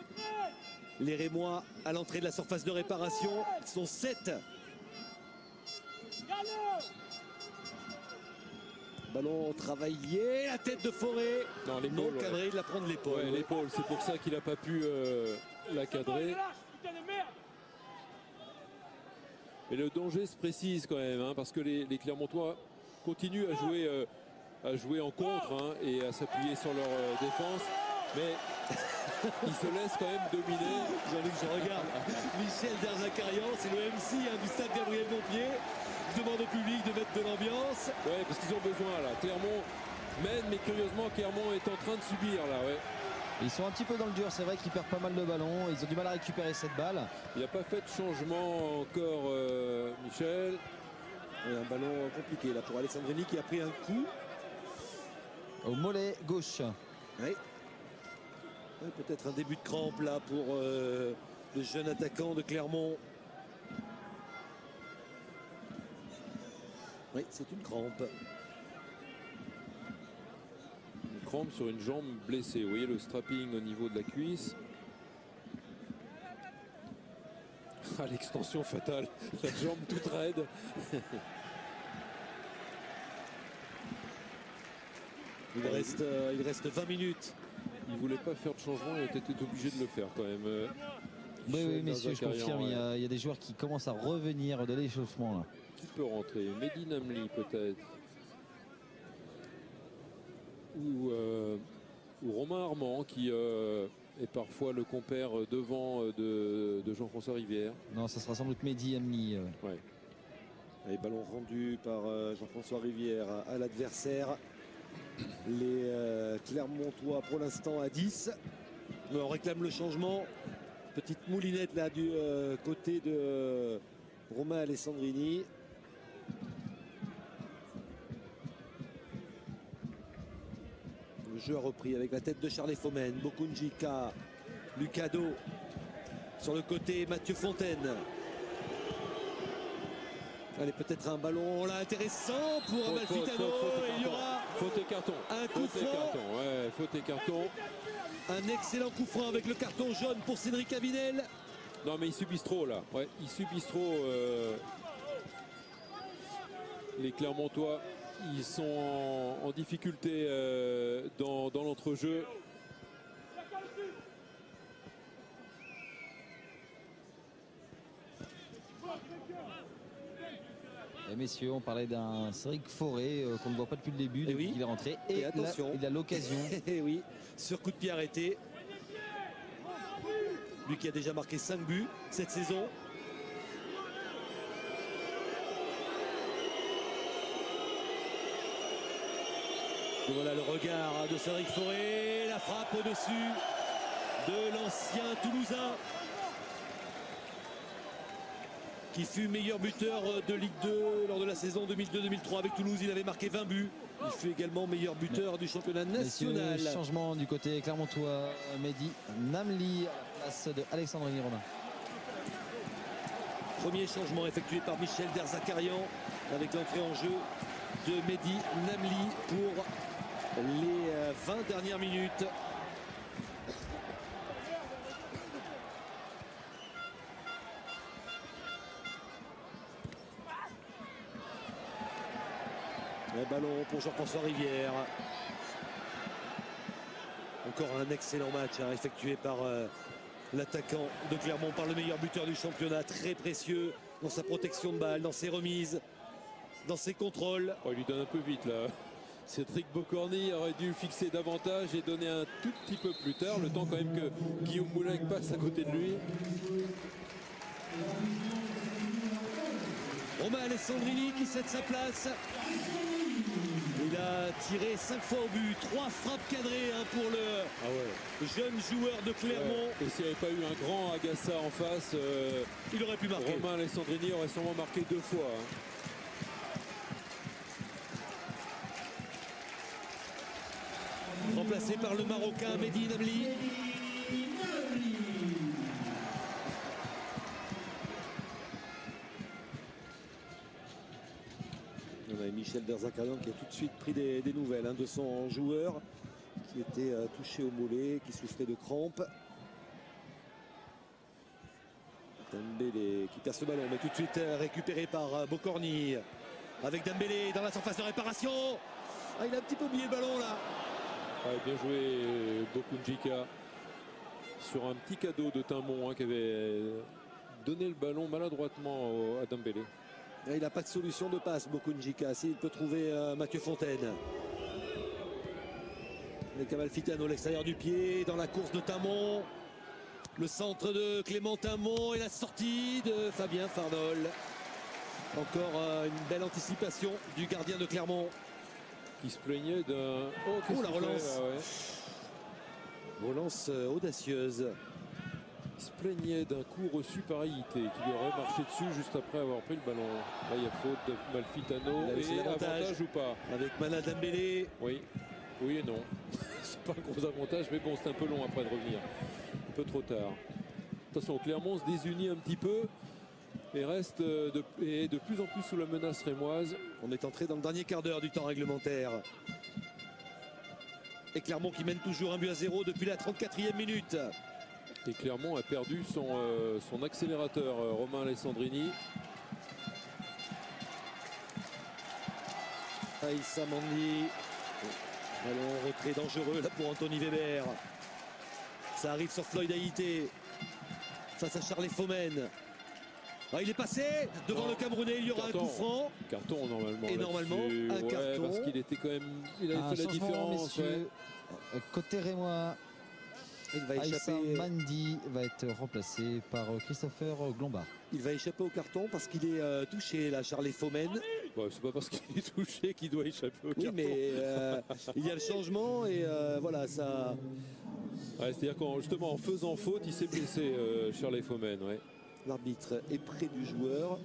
Les Rémois à l'entrée de la surface de réparation. Ils sont 7. Ballon travaillé, la tête de Forêt. Non cadré, il la prend de l'épaule. Ouais, l'épaule, c'est pour ça qu'il n'a pas pu la cadrer. Mais le danger se précise quand même, hein, parce que les Clermontois continuent à jouer en contre hein, et à s'appuyer sur leur défense. Mais ils se laissent quand même dominer. Jean-Luc, je regarde. Michel Derzakarian, c'est le MC hein, du stade Gabriel Montpied. Il demande au public de mettre de l'ambiance. Ouais, parce qu'ils ont besoin là. Clermont mène, mais curieusement, Clermont est en train de subir là. Ouais. Ils sont un petit peu dans le dur, c'est vrai qu'ils perdent pas mal de ballons, ils ont du mal à récupérer cette balle. Il n'a pas fait de changement encore, Michel. Et un ballon compliqué là pour Alessandrini qui a pris un coup. Au mollet gauche. Oui. Ouais, peut-être un début de crampe là pour le jeune attaquant de Clermont. Oui, c'est une crampe. Une crampe sur une jambe blessée. Vous voyez le strapping au niveau de la cuisse. Ah, l'extension fatale. La jambe toute raide. Il reste 20 minutes. Il ne voulait pas faire de changement, il était obligé de le faire quand même. Oui, messieurs, je confirme, il y a des joueurs qui commencent à revenir de l'échauffement là. Qui peut rentrer? Mehdi Namli peut-être. Ou Romain Armand qui est parfois le compère devant de Jean-François Rivière. Non, ça sera sans doute Mehdi Namli. Ouais. Et ballon rendu par Jean-François Rivière à l'adversaire. Les Clermontois pour l'instant à 10. Mais on réclame le changement. Petite moulinette là du côté de Romain Alessandrini. Le jeu a repris avec la tête de Charles Fomen. Bokunjika, Lucado sur le côté, Mathieu Fontaine. Allez, peut-être un ballon là intéressant pour Amalfitano. Il y aura faute et carton. Un coup franc. Ouais, faute et carton. Un excellent coup franc avec le carton jaune pour Cédric Avinel. Non mais ils subissent trop là. Ouais, ils subissent trop. Les Clermontois, ils sont en difficulté dans l'entrejeu. Et messieurs, on parlait d'un Cédric Forêt qu'on ne voit pas depuis le début, depuis qu'il est rentré. Et attention, il a l'occasion. Et oui, sur coup de pied arrêté. Lui qui a déjà marqué 5 buts cette saison. Et voilà le regard de Cédric Forêt, la frappe au-dessus de l'ancien Toulousain qui fut meilleur buteur de Ligue 2 lors de la saison 2002-2003 avec Toulouse. Il avait marqué 20 buts. Il fut également meilleur buteur du championnat national. Messieurs, changement du côté clermontois. Mehdi Namli à la place de Alexandrini Romain. Premier changement effectué par Michel Derzakarian avec l'entrée en jeu de Mehdi Namli pour les 20 dernières minutes. Le ballon pour Jean-François Rivière. Encore un excellent match effectué par l'attaquant de Clermont, par le meilleur buteur du championnat. Très précieux dans sa protection de balle, dans ses remises, dans ses contrôles. Oh, il lui donne un peu vite là. Cédric Bocorny aurait dû fixer davantage et donner un tout petit peu plus tard. Le temps quand même que Guillaume Moulin passe à côté de lui. Romain Alessandrini qui cède sa place. Il a tiré 5 fois au but, 3 frappes cadrées pour le jeune joueur de Clermont. Et s'il n'y avait pas eu un grand Agassa en face, il aurait pu marquer. Romain Alessandrini aurait sûrement marqué 2 fois. Remplacé par le Marocain Mehdi Namli. On a Michel Derzakarian qui a tout de suite pris des nouvelles de son joueur qui était touché au mollet, qui souffrait de crampes. Dembélé qui perce le ballon, mais tout de suite récupéré par Bocorny. Avec Dembélé dans la surface de réparation. Ah, il a un petit peu oublié le ballon là. Ouais, bien joué Bokunjika sur un petit cadeau de Timon qui avait donné le ballon maladroitement à Dembélé. Il n'a pas de solution de passe, Bokunjika. S'il peut trouver Mathieu Fontaine. Avec Amalfitano à l'extérieur du pied, dans la course de Timon. Le centre de Clément Timon et la sortie de Fabien Farnol. Encore une belle anticipation du gardien de Clermont. Qui se plaignait d'un... Oh, la relance. Relance audacieuse. Il se plaignait d'un coup reçu par Haïté qui lui aurait marché dessus juste après avoir pris le ballon. Là, il y a faute de Malfitano. Et avantage ou pas? Avec Mana Dembélé. Oui, oui et non. C'est pas un gros avantage, mais bon, c'est un peu long après de revenir. Un peu trop tard. Attention, Clermont se désunit un petit peu et reste de plus en plus sous la menace rémoise. On est entré dans le dernier quart d'heure du temps réglementaire. Et Clermont qui mène toujours 1-0 depuis la 34e minute. Et Clermont a perdu son accélérateur, Romain Alessandrini. Aïssa Mandi. Ballon retrait dangereux là pour Anthony Weber. Ça arrive sur Floyd Haïté. Face à Charles Fomen. Ah, il est passé devant le Camerounais, il y aura carton. Un coup franc. Carton normalement. Et normalement un carton. Parce qu'il était quand même. Il avait fait la différence. Messieurs. Côté rémois, Il va Aïssa échapper. Mandi va être remplacé par Christopher Glombard. Il va échapper au carton parce qu'il est touché là, Charles Fomen. Bon, c'est pas parce qu'il est touché qu'il doit échapper au Oui, carton. mais il y a le changement et voilà ça. Ouais, c'est-à-dire qu'en justement en faisant faute, il s'est blessé, Charles Fomen. Ouais. L'arbitre est près du joueur.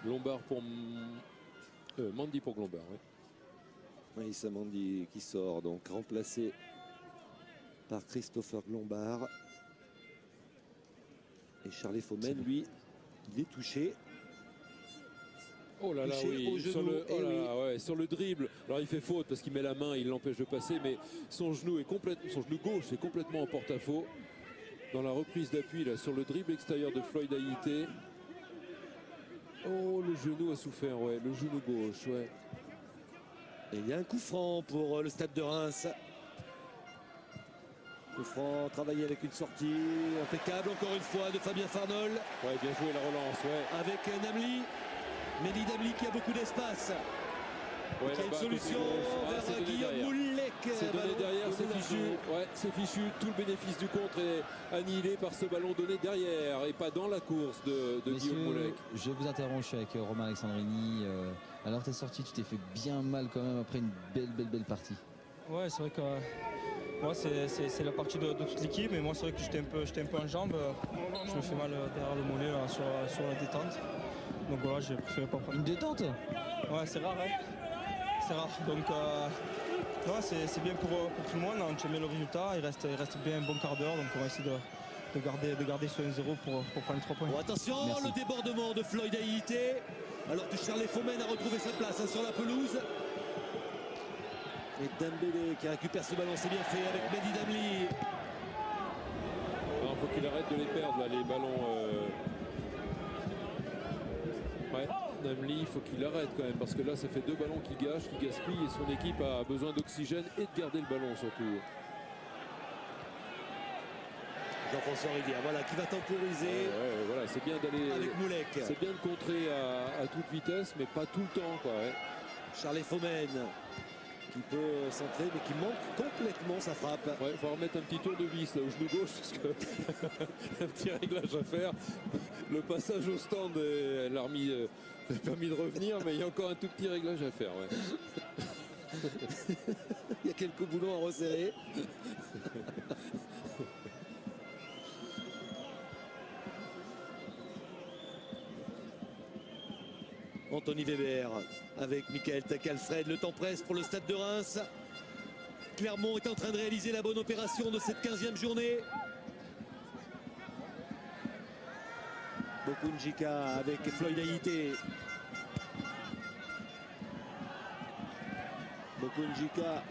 Glombard pour Mandi pour Glombard. Ouais. Aïssa Mandi qui sort donc remplacé par Christopher Glombard. Et Charles Fomen, lui, il est touché. Oh là là, Touché oui, au genou, ouais, sur le dribble. Alors il fait faute parce qu'il met la main, il l'empêche de passer, mais son genou gauche est complètement en porte-à-faux. Dans la reprise d'appui, là, sur le dribble extérieur de Floyd Haïté. Oh, le genou a souffert, ouais, le genou gauche, ouais. Et il y a un coup franc pour le Stade de Reims. Coup franc travaillé avec une sortie impeccable encore une fois de Fabien Farnol. Ouais, bien joué la relance, ouais. Avec Namli. Mehdi Namli qui a beaucoup d'espace. Ouais, qui a une solution vers Guillaume Moulek. C'est donné derrière, c'est fichu. Ouais, c'est fichu. Tout le bénéfice du contre est annihilé par ce ballon donné derrière et pas dans la course de Guillaume Moulek. Je vous interromps, je suis avec Romain Alessandrini. Alors t'es sorti, tu t'es fait bien mal quand même après une belle partie. Ouais, c'est vrai que moi c'est la partie de toute l'équipe, mais moi c'est vrai que j'étais un peu en jambes. Je me fais mal derrière le mollet là, sur la détente. Donc voilà, j'ai préféré pas prendre. Une détente? Ouais, c'est rare, hein. C'est rare. Donc ouais, c'est bien pour tout le monde. On tient bien le résultat. Il reste bien un bon quart d'heure. Donc on va essayer de garder ce 1-0 pour prendre les 3 points. Bon, attention, Merci. le débordement de Floyd Haïté. Alors que Charles Fomen a retrouvé sa place sur la pelouse. Et Dembélé qui récupère ce ballon, c'est bien fait avec Mehdi Namli. Il faut qu'il arrête de les perdre, là, les ballons. Ouais, Namli, il faut qu'il arrête quand même, parce que là, ça fait 2 ballons qui gâchent, qui gaspillent, et son équipe a besoin d'oxygène et de garder le ballon surtout. Jean-François Rivière, voilà, qui va temporiser Voilà, c'est bien d'aller. avec Moulek. C'est bien de contrer à toute vitesse, mais pas tout le temps, quoi. Ouais. Charles Fomen qui peut centrer, mais qui manque complètement sa frappe. Ouais, il faut remettre un petit tour de vis là au genou gauche, parce que un petit réglage à faire. Le passage au stand, elle a permis de revenir, mais il y a encore un tout petit réglage à faire. Ouais. Il y a quelques boulons à resserrer. Anthony Weber avec Michael Takalfred. Le temps presse pour le Stade de Reims. Clermont est en train de réaliser la bonne opération de cette 15e journée. Bokunjika avec Floyd Haïté. Bokunjika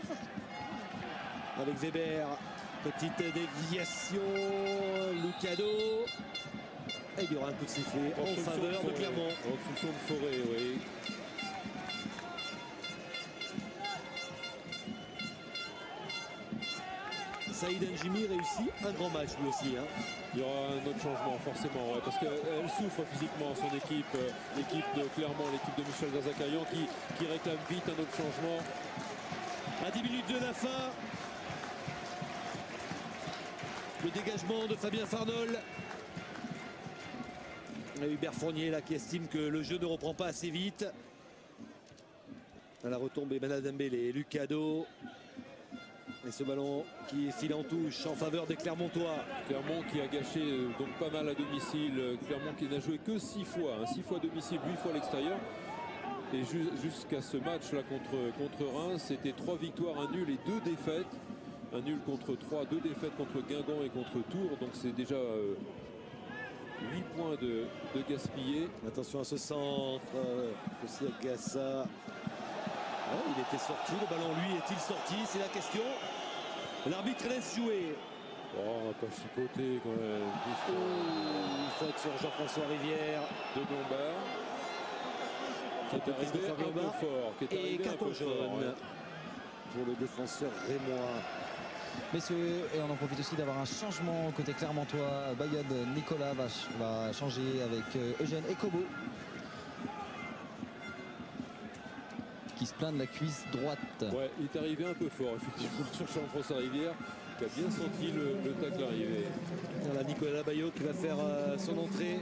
avec Weber. Petite déviation. Lucado. Et il y aura un coup de sifflet en faveur de Clermont. Obstruction de Forêt, oui. Saïd Njimi réussit un grand match lui aussi. Hein. Il y aura un autre changement forcément, ouais, parce qu'elle souffre physiquement, son équipe, l'équipe de Clermont, l'équipe de Michel Gazakarian qui réclame vite un autre changement. À 10 minutes de la fin, le dégagement de Fabien Farnol. Et Hubert Fournier là qui estime que le jeu ne reprend pas assez vite. À la retombée, Mana Dembélé, Lucado. Et ce ballon qui file en touche en faveur des Clermontois. Clermont qui a gâché donc pas mal à domicile. Clermont qui n'a joué que 6 fois. 6 fois à domicile, 8 fois à l'extérieur. Et jusqu'à ce match-là contre Reims, c'était 3 victoires, 1 nul et 2 défaites. Un nul contre 3, 2 défaites contre Guingamp et contre Tours. Donc c'est déjà 8 points de gaspillés. Attention à ce centre. Aussi à Gassa. Oh, il était sorti. Le ballon, lui, est-il sorti? C'est la question. L'arbitre laisse jouer. Oh, on va pas chipoter quand même. Faute sur Jean-François Rivière. De Dombard. Qui est arrivé un peu fort. Et carton jaune pour le défenseur rémois. Messieurs, et on en profite aussi d'avoir un changement côté clermontois. Bayod Nicolas va changer avec Eugène Ekobo, qui se plaint de la cuisse droite. Ouais, il est arrivé un peu fort, effectivement, sur Jean-François Rivière, qui a bien senti le tacle arriver. Voilà Nicolas Bayot qui va faire son entrée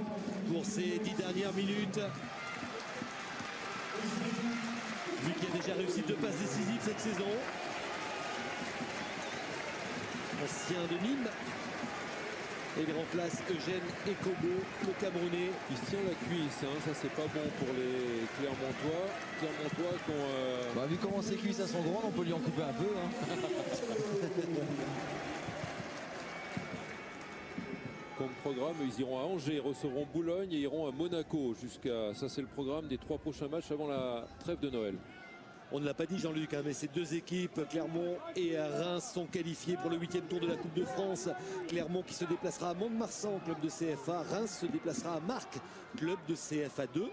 pour ces 10 dernières minutes. Lui qui a déjà réussi 2 passes décisives cette saison. Ancien de Nîmes. Et il remplace Eugène Ekobo, le Camerounais. Il se tient la cuisse, hein. Ça c'est pas bon pour les Clermontois. Clermontois qui ont... Vu comment ses cuisses sont grandes, on peut lui en couper un peu. Hein. Comme programme, ils iront à Angers, recevront Boulogne et iront à Monaco jusqu'à... Ça c'est le programme des 3 prochains matchs avant la trêve de Noël. On ne l'a pas dit Jean-Luc, hein, mais ces 2 équipes, Clermont et Reims, sont qualifiées pour le 8e tour de la Coupe de France. Clermont qui se déplacera à Mont-de-Marsan, club de CFA. Reims se déplacera à Marc, club de CFA 2.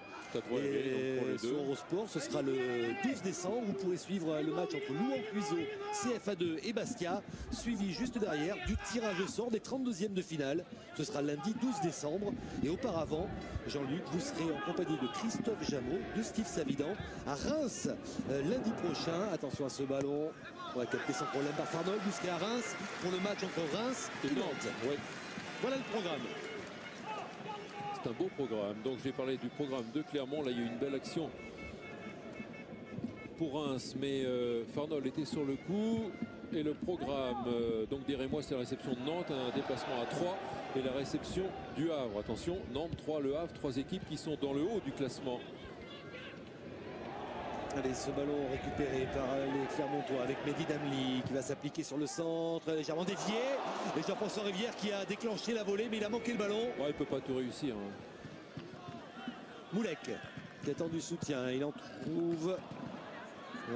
Et sur Eurosport, ce sera le 12 décembre. Vous pourrez suivre le match entre Louhans-Cuiseaux, CFA 2 et Bastia, suivi juste derrière du tirage au sort des 32e de finale. Ce sera lundi 12 décembre. Et auparavant, Jean-Luc, vous serez en compagnie de Christophe Jameau, de Steve Savidan, à Reims lundi prochain. Attention à ce ballon. On va capter sans problème par Farnold jusqu'à Reims pour le match entre Reims et Nantes. Ouais. Voilà le programme. C'est un beau programme. Donc j'ai parlé du programme de Clermont. Là il y a eu une belle action pour Reims, mais Farnold était sur le coup. Et le programme donc des Rémois, c'est la réception de Nantes, un déplacement à 3 et la réception du Havre. Attention, Nantes 3, Le Havre, 3 équipes qui sont dans le haut du classement. Allez, ce ballon récupéré par les Clermontois avec Mehdi Damli qui va s'appliquer sur le centre, légèrement dévié. Et Jean-François Rivière qui a déclenché la volée, mais il a manqué le ballon. Ouais, il peut pas tout réussir. Hein. Moulek qui attend du soutien, il en trouve.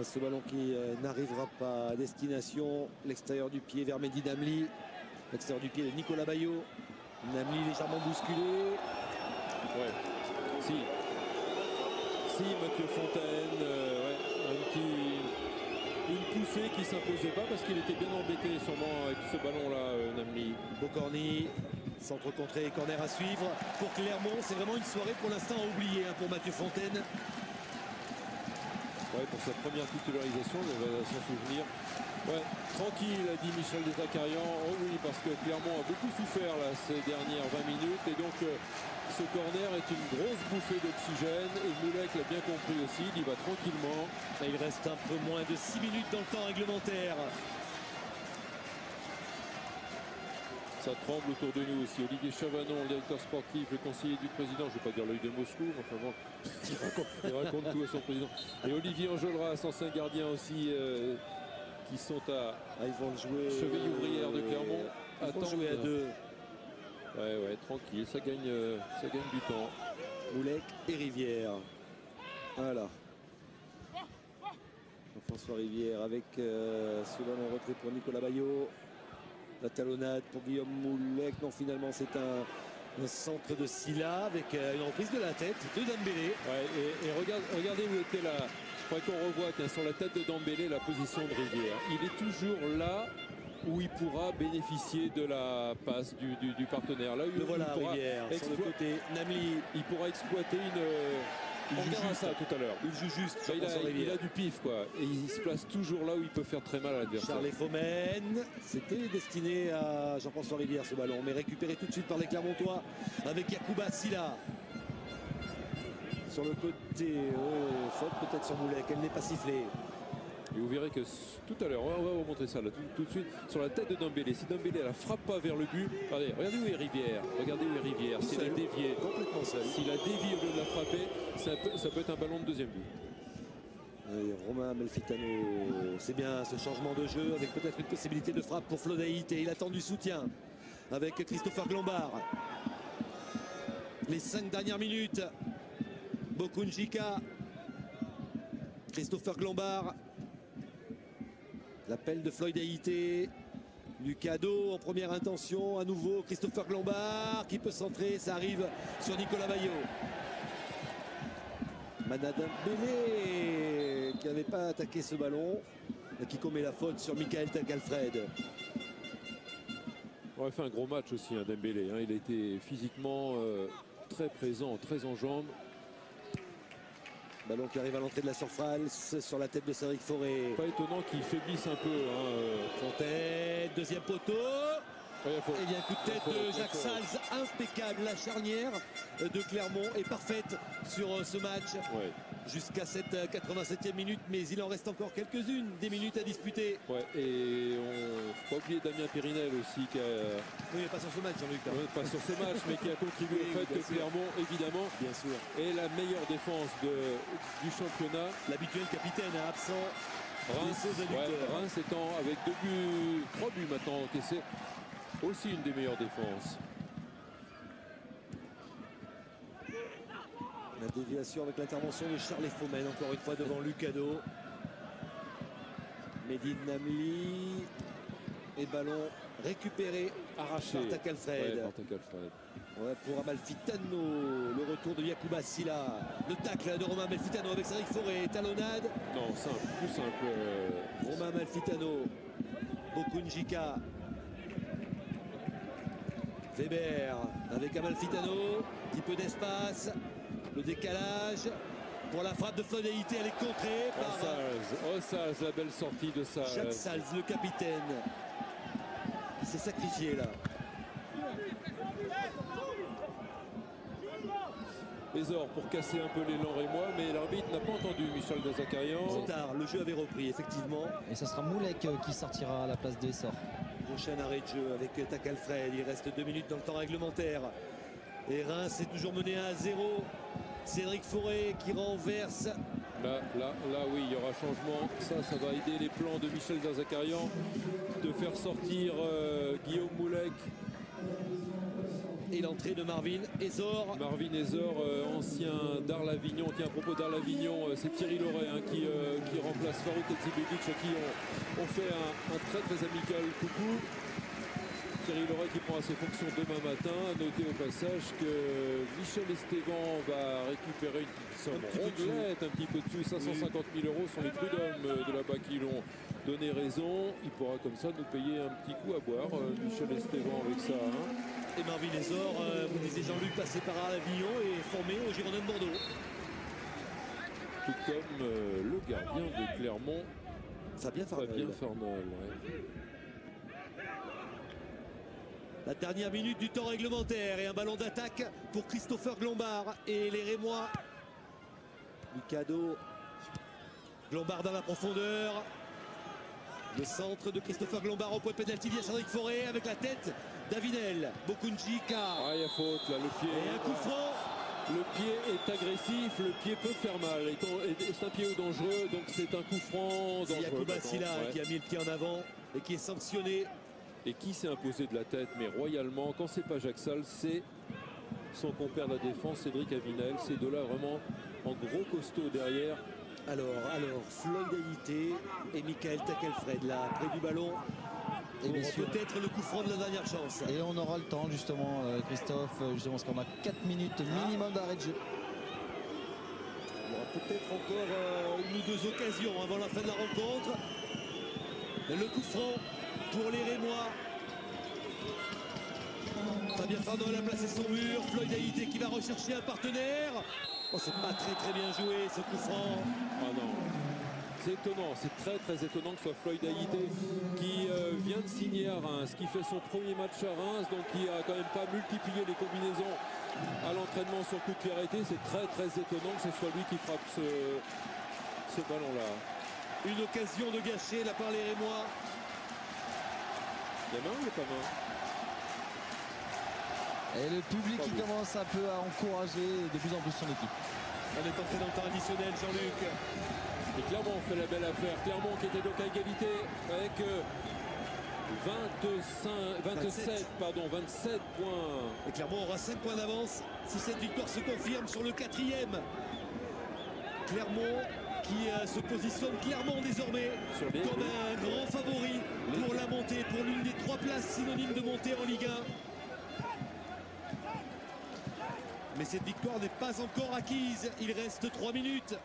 Ce ballon qui n'arrivera pas à destination. L'extérieur du pied vers Mehdi Damli. L'extérieur du pied de Nicolas Bayot. Damli légèrement bousculé. Ouais, si Mathieu Fontaine, une poussée qui s'imposait pas parce qu'il était bien embêté sûrement avec ce ballon-là, Namli. Bocorny, centre contré et corner à suivre pour Clermont. C'est vraiment une soirée pour l'instant à oublier pour Mathieu Fontaine. Ouais, pour sa première titularisation, il va s'en souvenir. Ouais, tranquille, a dit Michel Desacarian. Oh oui, parce que Clermont a beaucoup souffert là, ces dernières 20 minutes. Et donc, ce corner est une grosse bouffée d'oxygène. Et Moulek l'a bien compris aussi. Il y va tranquillement. Et il reste un peu moins de 6 minutes dans le temps réglementaire. Ça tremble autour de nous aussi. Olivier Chavanon, le directeur sportif, le conseiller du président, je ne vais pas dire l'œil de Moscou, enfin bon, il raconte tout à son président. Et Olivier Enjolras, ancien gardien aussi, qui sont à ils vont le jouer, cheville ouvrière de Clermont. Ils vont jouer à 2. Ouais, tranquille, ça gagne du temps. Moulek et Rivière. Voilà. François Rivière avec ce ballon retrait pour Nicolas Bayot. La talonnade pour Guillaume Moulek. Non, finalement, c'est un centre de Silla avec une reprise de la tête de Dembélé. Ouais, et regardez où était la... Il faudrait qu'on revoie sur la tête de Dembélé la position de Rivière. Il est toujours là où il pourra bénéficier de la passe du partenaire. Là où le voilà, Rivière, sur le côté. Namli. Il pourra exploiter on verra ça tout à l'heure. Il joue juste. Il a du pif, quoi. Et il se place toujours là où il peut faire très mal à l'adversaire. Charles Fomen. C'était destiné à Jean-François Rivière ce ballon, mais récupéré tout de suite par les Clermontois avec Yacouba Silla. Sur le côté, faute peut-être sur Moulek, elle n'est pas sifflée. Et vous verrez que tout à l'heure, on va vous montrer ça là, tout de suite, sur la tête de Dembélé. Si Dembélé la frappe pas vers le but, regardez où est Rivière. Regardez où est Rivière. S'il a dévié, complètement seul. S'il a dévié au lieu de la frapper, ça peut être un ballon de deuxième but. Et Romain Amalfitano, c'est bien ce changement de jeu avec peut-être une possibilité de frappe pour Flo Daïté. Il attend du soutien avec Christopher Glombard. Les 5 dernières minutes. Bokunjika. Christopher Glombard. L'appel de Floyd Haïté. Lucado en première intention. À nouveau Christopher Glombard qui peut centrer. Ça arrive sur Nicolas Bayo. Manadin Bélé qui n'avait pas attaqué ce ballon et qui commet la faute sur Michael Takalfred. On aurait fait un gros match aussi, hein, Dembélé. Hein. Il a été physiquement très présent, très en jambes. Ballon qui arrive à l'entrée de la surface sur la tête de Cédric Forêt. Pas étonnant qu'il faiblisse un peu. Hein, Fontaine, deuxième poteau. Et il y a un coup de tête de Jacques Salz, impeccable. La charnière de Clermont est parfaite sur ce match jusqu'à cette 87e minute, mais il en reste encore quelques-unes, des minutes à disputer. Ouais, et on ne faut pas oublier Damien Périnel aussi qui a... Oui, pas sur ce match, Jean-Luc. Pas sur ce match, mais qui a contribué au fait que Clermont, évidemment, est la meilleure défense du championnat. L'habituel capitaine absent. Reims étant avec 3 buts maintenant encaissés. Aussi une des meilleures défenses. La déviation avec l'intervention de Charles Faumen, encore une fois devant Lucado. Medine Namli. Et ballon récupéré, arraché par Takalfred. Pour Amalfitano. Le retour de Yacouba Silla. Le tacle de Romain Amalfitano avec Cédric Forêt. Talonnade. Non, simple, plus simple. Romain Amalfitano. Bokunjika. Weber avec Amalfitano, petit peu d'espace, le décalage pour la frappe de Floyd Haïté, elle est contrée par Salz, la belle sortie de Salz. Jacques Salz, le capitaine. Il s'est sacrifié là. Ezor pour casser un peu l'élan rémois, mais l'arbitre n'a pas entendu Michel Zakarian. Trop tard, le jeu avait repris effectivement. Et ça sera Moulek qui sortira à la place d'Essor. Prochain arrêt de jeu avec Takalfred. Il reste 2 minutes dans le temps réglementaire. Et Reims est toujours mené à 0. Cédric Forêt qui renverse. Là, oui, il y aura changement. Ça va aider les plans de Michel Zakarian de faire sortir Guillaume Moulek. Et l'entrée de Marvin Ezor. Marvin Ezor, ancien d'Arles-Avignon. Tiens, à propos d'Arles-Avignon, c'est Thierry Loret qui remplace Farouk Etsibegic, à qui on fait un très très amical coucou. Thierry Loret qui prend à ses fonctions demain matin. Notez au passage que Michel Esteban va récupérer une petite somme rondelette, un petit peu dessous, 550 000 € sont les prud'hommes de là-bas qui l'ont donné raison. Il pourra comme ça nous payer un petit coup à boire, Michel Esteban, avec ça. Hein. Et Marvin Ezor, vous disiez Jean-Luc, passé par Avignon et formé au Girondins de Bordeaux. Tout comme le gardien de Clermont, Fabien Farnol. La dernière minute du temps réglementaire et un ballon d'attaque pour Christopher Glombard et les Rémois. Lucado. Glombard dans la profondeur. Le centre de Christopher Glombard au point de pénalty via Cédric Forêt avec la tête d'Avinel. Bokunjika. Ah, il y a faute là, le pied. Et un coup franc. Le pied est agressif, le pied peut faire mal. C'est un pied dangereux, donc c'est un coup franc dangereux. C'est Yacouba Silla qui a mis le pied en avant et qui est sanctionné. Et qui s'est imposé de la tête, mais royalement. Quand c'est pas Jacques Salz, c'est son compère de la défense, Cédric Avinel. Ces deux-là vraiment en gros costaud derrière. Alors, Floyd Haïté et Michael Takalfred là, près du ballon. Et peut-être le coup franc de la dernière chance. Et on aura le temps justement, Christophe, justement parce qu'on a 4 minutes minimum d'arrêt de jeu. Il y aura peut-être encore une ou deux occasions avant la fin de la rencontre. Le coup franc pour les Rémois. Fabien Farnol a placé son mur. Floyd Haïté qui va rechercher un partenaire. Oh, c'est pas très bien joué ce coup franc. Ah non. C'est étonnant, c'est très étonnant que ce soit Floyd Haïté qui vient de signer à Reims, qui fait son premier match à Reims, donc qui a quand même pas multiplié les combinaisons à l'entraînement sur coup de pied arrêté. C'est très étonnant que ce soit lui qui frappe ce ballon-là. Une occasion de gâcher là par les Rémois. Il y a main ou il n'y a pas main? Et le public qui commence un peu à encourager de plus en plus son équipe. On est entré dans le temps additionnel, Jean-Luc. Et Clermont fait la belle affaire. Clermont qui était donc à égalité avec 27 points. Et Clermont aura 5 points d'avance si cette victoire se confirme sur le 4e. Clermont qui se positionne clairement désormais comme un grand favori pour la montée, pour l'une des 3 places synonymes de montée en Ligue 1. Mais cette victoire n'est pas encore acquise. Il reste 3 minutes.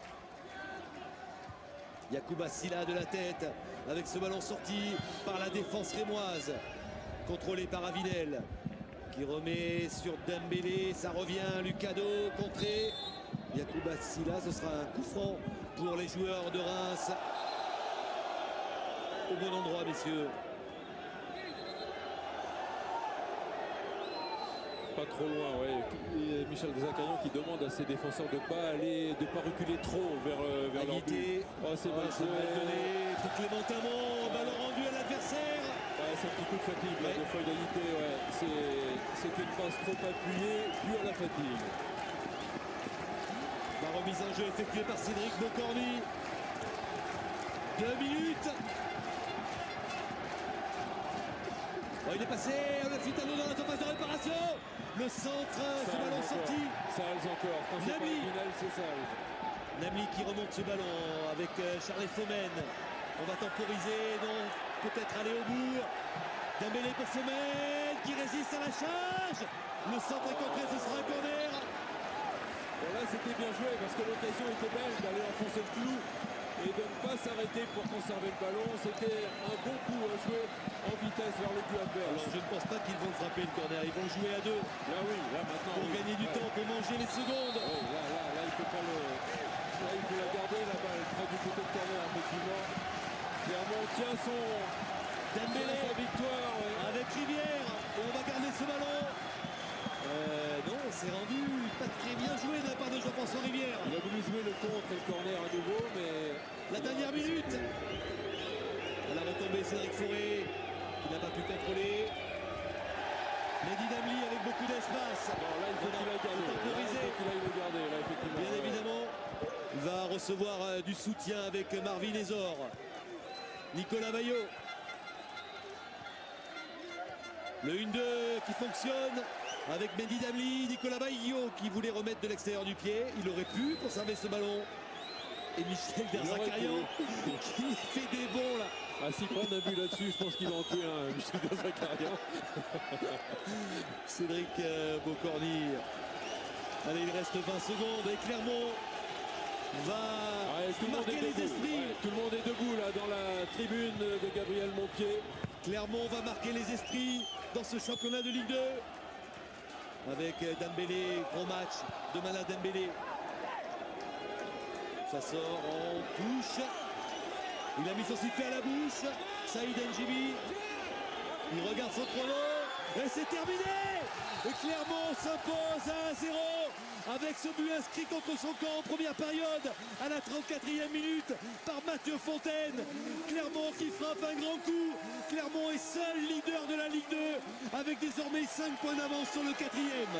Yacouba Silla de la tête avec ce ballon sorti par la défense rémoise. Contrôlé par Avinel qui remet sur Dembélé. Ça revient. Lucado contré. Yacouba Silla, ce sera un coup franc pour les joueurs de Reims. Au bon endroit, messieurs. Pas trop loin, ouais. Et Michel Zakarian qui demande à ses défenseurs de pas reculer trop vers leur but. Oh, c'est mal joué. Clémentement, ballon rendu à l'adversaire. Ouais, c'est un petit coup de fatigue là, de feuille d'agité. Ouais. C'est une passe trop appuyée, due à la fatigue. La remise en jeu effectuée par Cédric Bocorny. 2 minutes. Oh, il est passé, on a Fitano dans la surface de réparation. Le centre, ce ballon sorti. Sarles encore. Quand c'est pas final, c'est Sarles. Nami qui remonte ce ballon avec Charles Fomen. On va temporiser, donc peut-être aller au bout. Dembélé pour Fomen qui résiste à la charge. Le centre est contré, ce sera un corner. Bon, là c'était bien joué parce que l'occasion était belle d'aller enfoncer le clou et de ne pas s'arrêter pour conserver le ballon. C'était un bon coup à jouer en vitesse vers le but adverse. Alors je ne pense pas qu'ils vont frapper le corner, ils vont jouer à 2. Là oui, là maintenant. Pour gagner du temps, pour manger les secondes. Oui, là il faut pas le. Là il faut la garder la balle près du côté de corner effectivement. Clermont tient sa victoire avec Rivière. Et on va garder ce ballon. Non, c'est rendu pas très bien joué de la part de Jean-François Rivière. Il a voulu jouer le contre et le corner à nouveau, mais. La dernière minute. À la retombée, Cédric Fauré qui n'a pas pu contrôler. Mehdi Damli avec beaucoup d'espace. Bon, là il faut qu'il aille garder. Là, effectivement. Bien évidemment, il va recevoir du soutien avec Marvin Ezor. Nicolas Bayo. Le 1-2 qui fonctionne avec Mehdi Damli, Nicolas Bayo qui voulait remettre de l'extérieur du pied. Il aurait pu conserver ce ballon. Et Michel Derzakarian qui fait des bons là. Ah, s'il prend un but là-dessus, je pense qu'il va en tuer un, Michel Derzakarian. Cédric Bocorny. Allez, il reste 20 secondes et Clermont va marquer les esprits. Ouais, tout le monde est debout là dans la tribune de Gabriel Montpied. Clermont va marquer les esprits dans ce championnat de Ligue 2. Avec Dembélé, gros match de Mala Dembélé. Ça sort en touche. Il a mis son sifflet à la bouche. Saïd N'Jibi. Il regarde son chrono. Et c'est terminé. Et Clermont s'impose à 1-0 avec ce but inscrit contre son camp en première période à la 34e minute par Mathieu Fontaine. Clermont qui frappe un grand coup. Clermont est seul leader de la Ligue 2 avec désormais 5 points d'avance sur le 4e.